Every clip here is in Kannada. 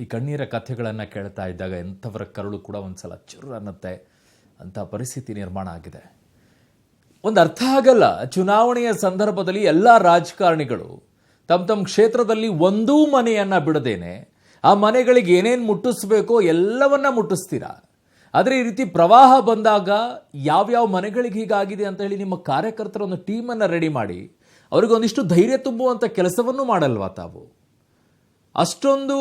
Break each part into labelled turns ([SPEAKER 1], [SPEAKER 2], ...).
[SPEAKER 1] ಈ ಕಣ್ಣೀರ ಕಥೆಗಳನ್ನು ಕೇಳ್ತಾ ಇದ್ದಾಗ ಎಂಥವರ ಕರುಳು ಕೂಡ ಒಂದ್ಸಲ ಚುರು ಅನ್ನತ್ತೆ ಅಂತ ಪರಿಸ್ಥಿತಿ ನಿರ್ಮಾಣ ಆಗಿದೆ. ಒಂದು ಅರ್ಥ ಆಗಲ್ಲ, ಚುನಾವಣೆಯ ಸಂದರ್ಭದಲ್ಲಿ ಎಲ್ಲ ರಾಜಕಾರಣಿಗಳು ತಮ್ಮ ಕ್ಷೇತ್ರದಲ್ಲಿ ಒಂದೂ ಮನೆಯನ್ನ ಬಿಡದೇನೆ ಆ ಮನೆಗಳಿಗೆ ಏನೇನು ಮುಟ್ಟಿಸ್ಬೇಕೋ ಎಲ್ಲವನ್ನ ಮುಟ್ಟಿಸ್ತೀರಾ. ಆದರೆ ಈ ರೀತಿ ಪ್ರವಾಹ ಬಂದಾಗ ಯಾವ್ಯಾವ ಮನೆಗಳಿಗೆ ಹೀಗಾಗಿದೆ ಅಂತ ಹೇಳಿ ನಿಮ್ಮ ಕಾರ್ಯಕರ್ತರ ಒಂದು ಟೀಮನ್ನು ರೆಡಿ ಮಾಡಿ ಅವ್ರಿಗೊಂದಿಷ್ಟು ಧೈರ್ಯ ತುಂಬುವಂಥ ಕೆಲಸವನ್ನು ಮಾಡಲ್ವಾ ತಾವು? ಅಷ್ಟೊಂದು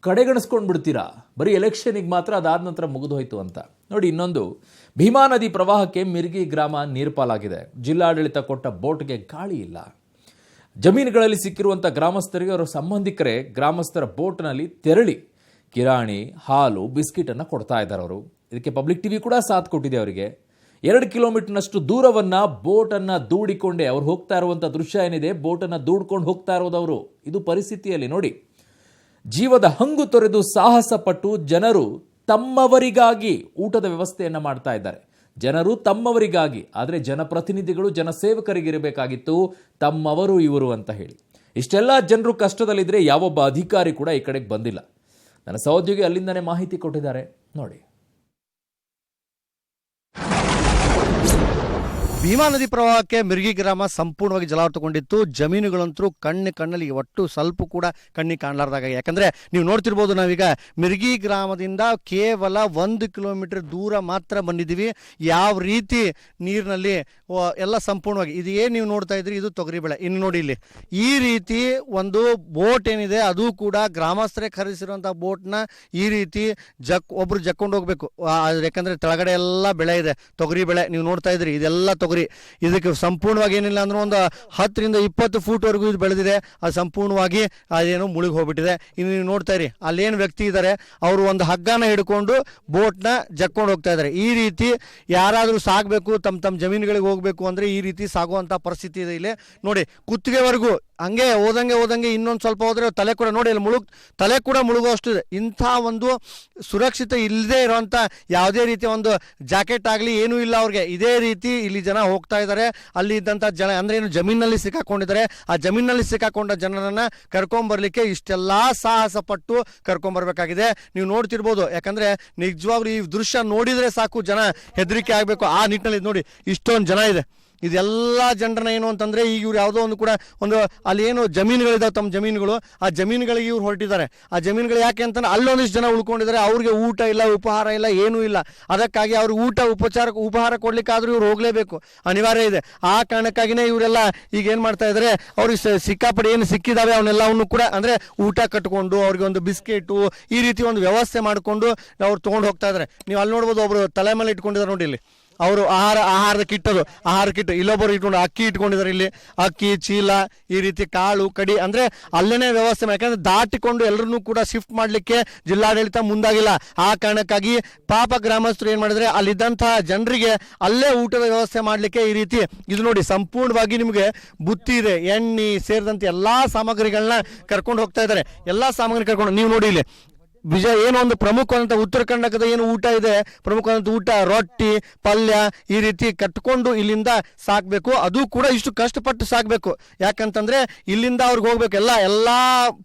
[SPEAKER 1] ಕಡೆಗಣಿಸ್ಕೊಂಡು ಬಿಡ್ತೀರಾ ಬರೀ ಎಲೆಕ್ಷನಿಗೆ ಮಾತ್ರ, ಅದಾದ ನಂತರ ಮುಗಿದೋಯ್ತು ಅಂತ. ನೋಡಿ, ಇನ್ನೊಂದು ಭೀಮಾ ನದಿ ಪ್ರವಾಹಕ್ಕೆ ಮಿರ್ಗಿ ಗ್ರಾಮ ನೀರ್ಪಾಲಾಗಿದೆ. ಜಿಲ್ಲಾಡಳಿತ ಕೊಟ್ಟ ಬೋಟ್ಗೆ ಗಾಳಿ ಇಲ್ಲ. ಜಮೀನುಗಳಲ್ಲಿ ಸಿಕ್ಕಿರುವಂಥ ಗ್ರಾಮಸ್ಥರಿಗೆ ಅವರ ಸಂಬಂಧಿಕರೇ ಗ್ರಾಮಸ್ಥರ ಬೋಟ್ನಲ್ಲಿ ತೆರಳಿ ಕಿರಾಣಿ, ಹಾಲು, ಬಿಸ್ಕಿಟನ್ನು ಕೊಡ್ತಾ ಇದ್ದಾರೆ ಅವರು. ಇದಕ್ಕೆ ಪಬ್ಲಿಕ್ ಟಿವಿ ಕೂಡ ಸಾಥ್ ಕೊಟ್ಟಿದೆ ಅವರಿಗೆ. 2 ಕಿಲೋಮೀಟರ್ನಷ್ಟು ದೂರವನ್ನು ಬೋಟನ್ನು ದೂಡಿಕೊಂಡೆ ಅವ್ರು ಹೋಗ್ತಾ ಇರುವಂಥ ದೃಶ್ಯ ಏನಿದೆ, ಬೋಟನ್ನು ದೂಡ್ಕೊಂಡು ಹೋಗ್ತಾ ಇರೋದವರು. ಇದು ಪರಿಸ್ಥಿತಿಯಲ್ಲಿ ನೋಡಿ, ಜೀವದ ಹಂಗು ತೊರೆದು ಸಾಹಸ ಪಟ್ಟು ಜನರು ತಮ್ಮವರಿಗಾಗಿ ಊಟದ ವ್ಯವಸ್ಥೆಯನ್ನು ಮಾಡ್ತಾ ಇದ್ದಾರೆ. ಜನರು ತಮ್ಮವರಿಗಾಗಿ, ಆದರೆ ಜನಪ್ರತಿನಿಧಿಗಳು ಜನಸೇವಕರಿಗಿರಬೇಕಾಗಿತ್ತು ತಮ್ಮವರು ಇವರು ಅಂತ ಹೇಳಿ. ಇಷ್ಟೆಲ್ಲ ಜನರು ಕಷ್ಟದಲ್ಲಿದ್ದರೆ ಯಾವೊಬ್ಬ ಅಧಿಕಾರಿ ಕೂಡ ಈ ಕಡೆಗೆ ಬಂದಿಲ್ಲ. ನನ್ನ ಸಹೋದ್ಯೋಗಿ ಅಲ್ಲಿಂದನೇ ಮಾಹಿತಿ ಕೊಟ್ಟಿದ್ದಾರೆ, ನೋಡಿ.
[SPEAKER 2] ಭೀಮಾ ನದಿ ಪ್ರವಾಹಕ್ಕೆ ಮಿರ್ಗಿ ಗ್ರಾಮ ಸಂಪೂರ್ಣವಾಗಿ ಜಲಾವೃತಗೊಂಡಿತ್ತು. ಜಮೀನುಗಳಂತರೂ ಕಣ್ಣಲ್ಲಿ ಒಟ್ಟು ಸ್ವಲ್ಪ ಕೂಡ ಕಣ್ಣಿಗೆ ಕಾಣಲಾರ್ದಾಗ. ಯಾಕಂದರೆ ನೀವು ನೋಡ್ತಿರ್ಬೋದು, ನಾವೀಗ ಮಿರ್ಗಿ ಗ್ರಾಮದಿಂದ ಕೇವಲ 1 ಕಿಲೋಮೀಟರ್ ದೂರ ಮಾತ್ರ ಬಂದಿದ್ದೀವಿ. ಯಾವ ರೀತಿ ನೀರಿನಲ್ಲಿ ಎಲ್ಲ ಸಂಪೂರ್ಣವಾಗಿ ಇದು ಏನು ನೀವು ನೋಡ್ತಾ ಇದ್ರಿ, ಇದು ತೊಗರಿ ಬೆಳೆ. ಇನ್ನು ನೋಡಿ, ಇಲ್ಲಿ ಈ ರೀತಿ ಒಂದು ಬೋಟ್ ಏನಿದೆ ಅದು ಕೂಡ ಗ್ರಾಮಸ್ಥರೇ ಖರೀದಿಸಿರುವಂಥ ಬೋಟ್ನ ಈ ರೀತಿ ಒಬ್ರು ಜಕ್ಕೊಂಡು ಹೋಗ್ಬೇಕು. ಯಾಕಂದರೆ ಕೆಳಗಡೆ ಎಲ್ಲ ಬೆಳೆ ಇದೆ, ತೊಗರಿ ಬೆಳೆ ನೀವು ನೋಡ್ತಾ ಇದ್ರಿ, ಇದೆಲ್ಲ ತೊಗರಿ. ಇದಕ್ಕೆ ಸಂಪೂರ್ಣವಾಗಿ ಏನಿಲ್ಲ ಅಂದ್ರೆ ಒಂದು 10 ರಿಂದ 20 ಫೂಟ್ವರೆಗೂ ಇದು ಬೆಳೆದಿದೆ. ಅದು ಸಂಪೂರ್ಣವಾಗಿ ಅದೇನು ಮುಳುಗಿ ಹೋಗ್ಬಿಟ್ಟಿದೆ. ಇನ್ನು ನೀವು ನೋಡ್ತಾ ಇರಿ, ಅಲ್ಲೇನು ವ್ಯಕ್ತಿ ಇದ್ದಾರೆ, ಅವರು ಒಂದು ಹಗ್ಗನ ಹಿಡ್ಕೊಂಡು ಬೋಟ್ನ ಜಕ್ಕೊಂಡು ಹೋಗ್ತಾ ಇದ್ದಾರೆ. ಈ ರೀತಿ ಯಾರಾದರೂ ಸಾಗಬೇಕು, ತಮ್ಮ ಜಮೀನುಗಳಿಗೆ ಹೋಗಬೇಕು ಅಂದರೆ ಈ ರೀತಿ ಸಾಗುವಂಥ ಪರಿಸ್ಥಿತಿ ಇದೆ. ಇಲ್ಲಿ ನೋಡಿ, ಕುತ್ತಿಗೆವರೆಗೂ ಹಂಗೆ ಹೋದಂಗೆ ಇನ್ನೊಂದು ಸ್ವಲ್ಪ ಹೋದರೆ ತಲೆ ಕೂಡ ನೋಡಿ, ಇಲ್ಲಿ ತಲೆ ಕೂಡ ಮುಳುಗುವಷ್ಟು ಇದೆ. ಇಂಥ ಒಂದು ಸುರಕ್ಷಿತ ಇಲ್ಲದೆ ಇರುವಂಥ ಯಾವುದೇ ರೀತಿಯ ಒಂದು ಜಾಕೆಟ್ ಆಗಲಿ ಏನೂ ಇಲ್ಲ ಅವ್ರಿಗೆ. ಇದೇ ರೀತಿ ಇಲ್ಲಿ ಜನ ಹೋಗ್ತಾ ಇದ್ದಾರೆ. ಅಲ್ಲಿ ಇದ್ದಂಥ ಜನ ಅಂದರೆ ಏನು ಜಮೀನಲ್ಲಿ ಸಿಕ್ಕಾಕೊಂಡಿದ್ದಾರೆ. ಆ ಜಮೀನಲ್ಲಿ ಸಿಕ್ಕಾಕೊಂಡ ಜನರನ್ನು ಕರ್ಕೊಂಬರ್ಲಿಕ್ಕೆ ಇಷ್ಟೆಲ್ಲ ಸಾಹಸ ಪಟ್ಟು ಕರ್ಕೊಂಬರ್ಬೇಕಾಗಿದೆ. ನೀವು ನೋಡ್ತಿರ್ಬೋದು, ಯಾಕಂದರೆ ನಿಜವಾಗ್ಲೂ ಈ ದೃಶ್ಯ ನೋಡಿದರೆ ಸಾಕು ಜನ ಹೆದರಿಕೆ ಆಗಬೇಕು. ಆ ನಿಟ್ಟಿನಲ್ಲಿ ನೋಡಿ, ಇಷ್ಟೊಂದು ಜನ ಇದೆ. ಇದೆಲ್ಲ ಜನರನ್ನ ಏನು ಅಂತಂದರೆ, ಈಗ ಇವ್ರು ಯಾವುದೋ ಒಂದು ಅಲ್ಲಿ ಏನು ಜಮೀನುಗಳಿದಾವೆ, ತಮ್ಮ ಜಮೀನುಗಳು, ಆ ಜಮೀನುಗಳಿಗೆ ಇವ್ರು ಹೊರಟಿದ್ದಾರೆ. ಆ ಜಮೀನುಗಳು ಯಾಕೆ ಅಂತಂದ್ರೆ ಅಲ್ಲೊಂದಿಷ್ಟು ಜನ ಉಳ್ಕೊಂಡಿದ್ದಾರೆ. ಅವ್ರಿಗೆ ಊಟ ಇಲ್ಲ, ಉಪಹಾರ ಇಲ್ಲ, ಏನೂ ಇಲ್ಲ. ಅದಕ್ಕಾಗಿ ಅವ್ರಿಗೆ ಉಪಹಾರ ಕೊಡ್ಲಿಕ್ಕಾದ್ರೂ ಇವ್ರು ಹೋಗಲೇಬೇಕು, ಅನಿವಾರ್ಯ ಇದೆ. ಆ ಕಾರಣಕ್ಕಾಗಿಯೇ ಇವರೆಲ್ಲ ಈಗ ಏನು ಮಾಡ್ತಾ ಇದ್ದಾರೆ, ಅವ್ರಿಗೆ ಸಿಕ್ಕಾಪಟ್ಟೆ ಏನು ಸಿಕ್ಕಿದಾವೆ ಅವನ್ನೆಲ್ಲವನ್ನು ಕೂಡ ಅಂದರೆ ಊಟ ಕಟ್ಕೊಂಡು ಅವ್ರಿಗೆ ಒಂದು ಬಿಸ್ಕೆಟು ಈ ರೀತಿ ಒಂದು ವ್ಯವಸ್ಥೆ ಮಾಡಿಕೊಂಡು ಅವ್ರು ತೊಗೊಂಡು ಹೋಗ್ತಾ ಇದ್ದಾರೆ. ನೀವು ಅಲ್ಲಿ ನೋಡ್ಬೋದು, ಒಬ್ಬರು ತಲೆ ಮೇಲೆ ಇಟ್ಕೊಂಡಿದ್ದಾರೆ ನೋಡಿ, ಇಲ್ಲಿ ಅವರು ಆಹಾರದ ಕಿಟ್, ಇಲ್ಲೊಬ್ಬರು ಇಟ್ಕೊಂಡು ಅಕ್ಕಿ ಇಟ್ಕೊಂಡಿದ್ದಾರೆ. ಇಲ್ಲಿ ಅಕ್ಕಿ ಚೀಲ, ಈ ರೀತಿ ಕಾಳು ಕಡಿ ಅಂದರೆ ಅಲ್ಲೇನೇ ವ್ಯವಸ್ಥೆ ಮಾಡಿ. ಯಾಕಂದರೆ ದಾಟಿಕೊಂಡು ಎಲ್ಲರನ್ನೂ ಕೂಡ ಶಿಫ್ಟ್ ಮಾಡಲಿಕ್ಕೆ ಜಿಲ್ಲಾಡಳಿತ ಮುಂದಾಗಿಲ್ಲ. ಆ ಕಾರಣಕ್ಕಾಗಿ ಪಾಪ ಗ್ರಾಮಸ್ಥರು ಏನು ಮಾಡಿದರೆ, ಅಲ್ಲಿದ್ದಂತಹ ಜನರಿಗೆ ಅಲ್ಲೇ ಊಟದ ವ್ಯವಸ್ಥೆ ಮಾಡಲಿಕ್ಕೆ ಈ ರೀತಿ ಇದು ನೋಡಿ, ಸಂಪೂರ್ಣವಾಗಿ ನಿಮಗೆ ಬುತ್ತಿ ಇದೆ, ಎಣ್ಣೆ ಸೇರಿದಂತೆ ಎಲ್ಲ ಸಾಮಗ್ರಿಗಳನ್ನ ಕರ್ಕೊಂಡು ಹೋಗ್ತಾ ಇದ್ದಾರೆ. ಎಲ್ಲ ಸಾಮಗ್ರಿ ಕರ್ಕೊಂಡು ನೀವು ನೋಡಿ, ಇಲ್ಲಿ ಏನು ಒಂದು ಪ್ರಮುಖವಾದಂಥ ಉತ್ತರ ಕರ್ನಾಟಕದ ಏನು ಊಟ ಇದೆ, ಪ್ರಮುಖವಾದಂಥ ಊಟ, ರೊಟ್ಟಿ, ಪಲ್ಯ ಈ ರೀತಿ ಕಟ್ಕೊಂಡು ಇಲ್ಲಿಂದ ಸಾಕಬೇಕು. ಅದು ಕೂಡ ಇಷ್ಟು ಕಷ್ಟಪಟ್ಟು ಸಾಕಬೇಕು. ಯಾಕಂತಂದರೆ ಇಲ್ಲಿಂದ ಅವ್ರಿಗೆ ಹೋಗ್ಬೇಕು. ಎಲ್ಲ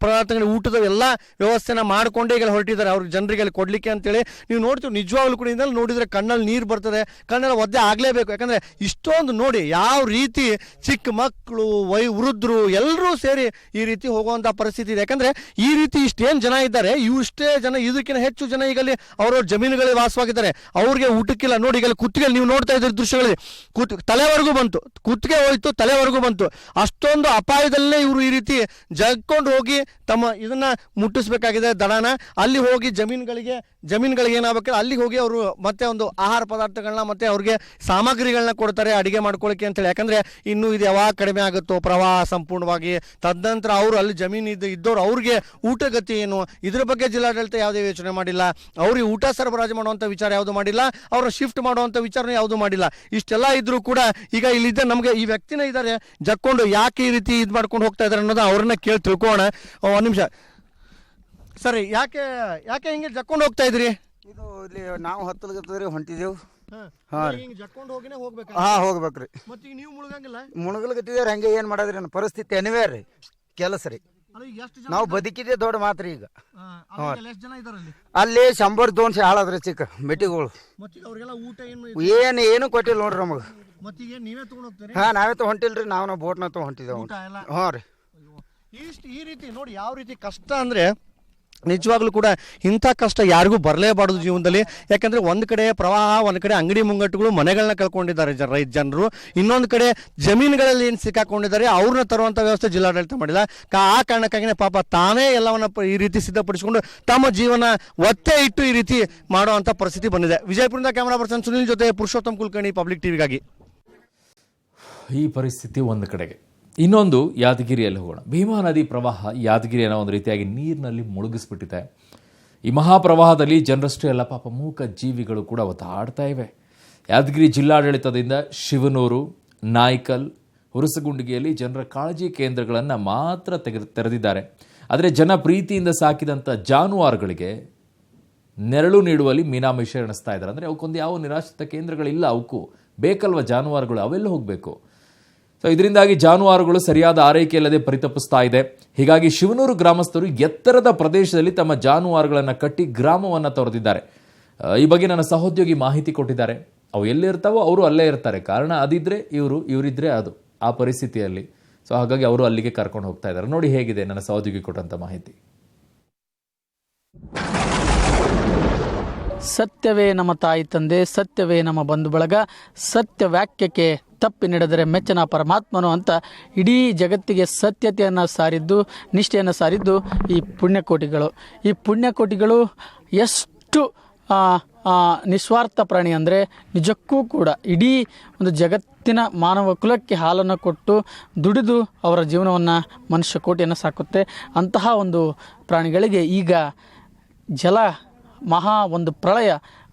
[SPEAKER 2] ಪದಾರ್ಥಗಳ ಊಟದ ಎಲ್ಲ ವ್ಯವಸ್ಥೆನ ಮಾಡಿಕೊಂಡೇ ಈಗ ಹೊರಟಿದ್ದಾರೆ ಅವ್ರಿಗೆ ಜನರಿಗೆ ಅಲ್ಲಿ ಕೊಡಲಿಕ್ಕೆ ಅಂತೇಳಿ. ನೀವು ನೋಡ್ತೀವಿ, ನಿಜವಾಗ್ಲೂ ಕೂಡ ಇದನ್ನು ನೋಡಿದರೆ ಕಣ್ಣಲ್ಲಿ ನೀರು ಬರ್ತದೆ, ಕಣ್ಣಲ್ಲಿ ಒದ್ದೆ ಆಗಲೇಬೇಕು. ಯಾಕಂದರೆ ಇಷ್ಟೊಂದು ನೋಡಿ, ಯಾವ ರೀತಿ ಚಿಕ್ಕ ಮಕ್ಕಳು, ವೃದ್ಧರು ಎಲ್ಲರೂ ಸೇರಿ ಈ ರೀತಿ ಹೋಗುವಂಥ ಪರಿಸ್ಥಿತಿ ಇದೆ. ಯಾಕಂದರೆ ಈ ರೀತಿ ಇಷ್ಟೇನು ಜನ ಇದ್ದಾರೆ, ಇಷ್ಟೇ ಜನ, ಇದಕ್ಕಿಂತ ಹೆಚ್ಚು ಜನ ಈಗಲ್ಲಿ ಅವರವ್ರ ಜಮೀನುಗಳಲ್ಲಿ ವಾಸವಾಗಿದ್ದಾರೆ. ಅವ್ರಿಗೆ ಊಟಕ್ಕಿಲ್ಲ. ನೋಡಿ, ಈಗ ಕುತ್ತಿಗೆ ನೀವು ನೋಡ್ತಾ ಇದ್ರ ದೃಶ್ಯಗಳಲ್ಲಿ ತಲೆವರೆಗೂ ಬಂತು, ಕುತ್ತಿಗೆ ಹೋಯ್ತು, ತಲೆವರೆಗೂ ಬಂತು. ಅಷ್ಟೊಂದು ಅಪಾಯದಲ್ಲೇ ಇವರು ಈ ರೀತಿ ಜಗ್ಕೊಂಡು ಹೋಗಿ ತಮ್ಮ ಇದನ್ನ ಮುಟ್ಟಿಸ್ಬೇಕಾಗಿದೆ ದಡನ. ಅಲ್ಲಿ ಹೋಗಿ ಜಮೀನುಗಳಿಗೆ ಏನಾಗಬೇಕು, ಅಲ್ಲಿಗೆ ಹೋಗಿ ಅವರು ಮತ್ತೆ ಒಂದು ಆಹಾರ ಪದಾರ್ಥಗಳನ್ನ ಮತ್ತೆ ಅವ್ರಿಗೆ ಸಾಮಗ್ರಿಗಳನ್ನ ಕೊಡ್ತಾರೆ ಅಡಿಗೆ ಮಾಡ್ಕೊಳ್ಳಿಕ್ಕೆ ಅಂತೇಳಿ. ಯಾಕಂದ್ರೆ ಇನ್ನೂ ಇದು ಯಾವಾಗ ಕಡಿಮೆ ಆಗುತ್ತೋ ಪ್ರವಾಹ ಸಂಪೂರ್ಣವಾಗಿ, ತದನಂತರ ಅವರು ಅಲ್ಲಿ ಜಮೀನು ಇದ್ದವ್ರು ಅವ್ರಿಗೆ ಊಟಗತಿ ಏನು, ಇದ್ರ ಬಗ್ಗೆ ಜಿಲ್ಲಾಡಳಿತ ಯಾವುದೇ ಯೋಚನೆ ಮಾಡಿಲ್ಲ. ಅವ್ರಿಗೆ ಊಟ ಸರಬರಾಜು ಮಾಡುವಂಥ ವಿಚಾರ ಯಾವುದು ಮಾಡಿಲ್ಲ, ಅವ್ರ ಶಿಫ್ಟ್ ಮಾಡುವಂಥ ವಿಚಾರನೂ ಯಾವುದು ಮಾಡಿಲ್ಲ. ಇಷ್ಟೆಲ್ಲ ಇದ್ರೂ ಕೂಡ ಈಗ ಇಲ್ಲಿದ್ದ ನಮಗೆ ಈ ವ್ಯಕ್ತಿನ ಇದ್ದಾರೆ ಜಕ್ಕೊಂಡು ಯಾಕೆ ಈ ರೀತಿ ಇದು ಮಾಡ್ಕೊಂಡು ಹೋಗ್ತಾ ಇದ್ದಾರೆ ಅನ್ನೋದು ಅವ್ರನ್ನ ಕೇಳಿ ತಿಳ್ಕೋಣ. ಒಂದು ನಿಮಿಷ ಸರಿ, ಯಾಕೆ ಹಿಂಗೆ ಜಕ್ಕೊಂಡು ಹೋಗ್ತಾ ಇದ್ರಿ?
[SPEAKER 3] ಇದು ಇಲ್ಲಿ ನಾವು ಹತ್ತಲ್ಗತ್ತದ್ರಿ ಹೊಂಟಿದೆವು.
[SPEAKER 2] ಹೋಗ್ಬೇಕ್ರಿ.
[SPEAKER 3] ಮುಳುಗಲ್ಗತ್ತಿದೇವ್ರಿ. ಹಂಗೆ ಏನು ಮಾಡೋದ್ರಿ, ನನ್ನ ಪರಿಸ್ಥಿತಿ ಅನಿವಾರ್ಯ ರೀ, ಕೆಲಸ ರೀ. ನಾವು ಬದುಕಿದೆ ದೊಡ್ಡ ಮಾತ್ರ ಈಗ.
[SPEAKER 2] ಎಷ್ಟು ಜನ ಇದಾರಲ್ಲಿ?
[SPEAKER 3] ಅಲ್ಲಿ 100-200 ಹಾಳಾದ್ರೆ ಚಿಕ್ಕ ಮೆಟ್ಟಿಗಳು
[SPEAKER 2] ಮತ್ತೀಗ ಅವ್ರಿಗೆಲ್ಲ ಊಟ
[SPEAKER 3] ಏನು ಕೊಟ್ಟಿಲ್ಲ ನೋಡ್ರಿ ನಮಗೆ.
[SPEAKER 2] ಮತ್ತೀಗ ನೀವೇ ತಗೊಂಡ್ ಹೋಗ್ತೀರಿ?
[SPEAKER 3] ನಾವೇ ಹೊಂಟಿಲ್ರಿ, ನಾವು ಬೋಟ್ನ ಹೊಂಟಿದ್ದೇವೆ.
[SPEAKER 2] ಊಟ ಎಲ್ಲ
[SPEAKER 3] ಹ್ಞೂ ರೀ.
[SPEAKER 2] ಈ ರೀತಿ ನೋಡಿ ಯಾವ ರೀತಿ ಕಷ್ಟ ಅಂದರೆ ನಿಜವಾಗ್ಲೂ ಕೂಡ ಇಂಥ ಕಷ್ಟ ಯಾರಿಗೂ ಬರಲೇಬಾರ್ದು ಜೀವನದಲ್ಲಿ. ಯಾಕಂದರೆ ಒಂದು ಕಡೆ ಪ್ರವಾಹ, ಒಂದು ಕಡೆ ಅಂಗಡಿ ಮುಂಗಟ್ಟುಗಳು ಮನೆಗಳನ್ನ ಕಳ್ಕೊಂಡಿದ್ದಾರೆ ಜನರು, ಇನ್ನೊಂದು ಕಡೆ ಜಮೀನುಗಳಲ್ಲಿ ಏನು ಸಿಕ್ಕಾಕೊಂಡಿದ್ದಾರೆ ಅವ್ರನ್ನ ತರುವಂಥ ವ್ಯವಸ್ಥೆ ಜಿಲ್ಲಾಡಳಿತ ಮಾಡಿಲ್ಲ. ಆ ಕಾರಣಕ್ಕಾಗಿಯೇ ಪಾಪ ತಾನೇ ಎಲ್ಲವನ್ನ ಈ ರೀತಿ ಸಿದ್ಧಪಡಿಸಿಕೊಂಡು ತಮ್ಮ ಜೀವನ ಒತ್ತೆ ಇಟ್ಟು ಈ ರೀತಿ ಮಾಡುವಂಥ ಪರಿಸ್ಥಿತಿ ಬಂದಿದೆ. ವಿಜಯಪುರದಿಂದ ಕ್ಯಾಮರಾ ಪರ್ಸನ್ ಸುನಿಲ್ ಜೊತೆ ಪುರುಷೋತ್ತಮ್ ಕುಲಕರ್ಣಿ, ಪಬ್ಲಿಕ್ ಟಿವಿಗಾಗಿ.
[SPEAKER 1] ಈ ಪರಿಸ್ಥಿತಿ ಒಂದು ಕಡೆಗೆ, ಇನ್ನೊಂದು ಯಾದಗಿರಿಯಲ್ಲಿ ಹೋಗೋಣ. ಭೀಮಾ ನದಿ ಪ್ರವಾಹ ಯಾದಗಿರಿಯನ್ನು ಒಂದು ರೀತಿಯಾಗಿ ನೀರಿನಲ್ಲಿ ಮುಳುಗಿಸ್ಬಿಟ್ಟಿದೆ. ಈ ಮಹಾಪ್ರವಾಹದಲ್ಲಿ ಜನರಷ್ಟೇ ಅಲ್ಲ, ಪಾಪ ಮೂಕ ಜೀವಿಗಳು ಕೂಡ ಒತ್ತಾಡ್ತಾ ಇವೆ. ಯಾದಗಿರಿ ಜಿಲ್ಲಾಡಳಿತದಿಂದ ಶಿವನೂರು, ನಾಯ್ಕಲ್, ಹುರಸಗುಂಡಿಗೆಯಲ್ಲಿ ಜನರ ಕಾಳಜಿ ಕೇಂದ್ರಗಳನ್ನು ಮಾತ್ರ ತೆರೆದಿದ್ದಾರೆ. ಆದರೆ ಜನ ಪ್ರೀತಿಯಿಂದ ಸಾಕಿದಂಥ ಜಾನುವಾರುಗಳಿಗೆ ನೆರಳು ನೀಡುವಲ್ಲಿ ಮೀನಾಮೇಷ ಎಣಿಸ್ತಾ ಇದ್ದಾರೆ. ಅಂದರೆ ಅವಕ್ಕೊಂದು ಯಾವ ನಿರಾಶ್ರಿತ ಕೇಂದ್ರಗಳಿಲ್ಲ, ಅವಕ್ಕೂ ಬೇಕಲ್ವ ಜಾನುವಾರುಗಳು, ಅವೆಲ್ಲ ಹೋಗಬೇಕು. ಸೊ ಇದರಿಂದಾಗಿ ಜಾನುವಾರುಗಳು ಸರಿಯಾದ ಆರೈಕೆ ಇಲ್ಲದೆ ಪರಿತಪಿಸ್ತಾ ಇದೆ. ಹೀಗಾಗಿ ಶಿವನೂರು ಗ್ರಾಮಸ್ಥರು ಎತ್ತರದ ಪ್ರದೇಶದಲ್ಲಿ ತಮ್ಮ ಜಾನುವಾರುಗಳನ್ನು ಕಟ್ಟಿ ಗ್ರಾಮವನ್ನು ತೊರೆದಿದ್ದಾರೆ. ಈ ಬಗ್ಗೆ ನನ್ನ ಸಹೋದ್ಯೋಗಿ ಮಾಹಿತಿ ಕೊಟ್ಟಿದ್ದಾರೆ. ಅವು ಎಲ್ಲೇ ಇರ್ತಾವೋ ಅವರು ಅಲ್ಲೇ ಇರ್ತಾರೆ. ಕಾರಣ ಅದಿದ್ರೆ ಇವರಿದ್ರೆ ಅದು, ಆ ಪರಿಸ್ಥಿತಿಯಲ್ಲಿ. ಸೊ ಹಾಗಾಗಿ ಅವರು ಅಲ್ಲಿಗೆ ಕರ್ಕೊಂಡು ಹೋಗ್ತಾ ಇದ್ದಾರೆ. ನೋಡಿ ಹೇಗಿದೆ ನನ್ನ ಸಹೋದ್ಯೋಗಿ ಕೊಟ್ಟಂತ ಮಾಹಿತಿ.
[SPEAKER 4] ಸತ್ಯವೇ ನಮ್ಮ ತಾಯಿ ತಂದೆ, ಸತ್ಯವೇ ನಮ್ಮ ಬಂಧು ಬಳಗ, ಸತ್ಯ ವಾಕ್ಯಕ್ಕೆ ತಪ್ಪಿ ನಡೆದರೆ ಮೆಚ್ಚನ ಪರಮಾತ್ಮನು ಅಂತ ಇಡೀ ಜಗತ್ತಿಗೆ ಸತ್ಯತೆಯನ್ನು ಸಾರಿದ್ದು, ನಿಷ್ಠೆಯನ್ನು ಸಾರಿದ್ದು ಈ ಪುಣ್ಯಕೋಟಿಗಳು. ಈ ಪುಣ್ಯಕೋಟಿಗಳು ಎಷ್ಟು ನಿಸ್ವಾರ್ಥ ಪ್ರಾಣಿ ಅಂದರೆ ನಿಜಕ್ಕೂ ಕೂಡ ಇಡೀ ಒಂದು ಜಗತ್ತಿನ ಮಾನವ ಕುಲಕ್ಕೆ ಹಾಲನ್ನು ಕೊಟ್ಟು ದುಡಿದು ಅವರ ಜೀವನವನ್ನು ಮನುಷ್ಯ ಕೋಟಿಯನ್ನು ಸಾಕುತ್ತೆ. ಅಂತಹ ಒಂದು ಪ್ರಾಣಿಗಳಿಗೆ ಈಗ ಜಲ ಮಹಾ ಒಂದು ಪ್ರಳಯ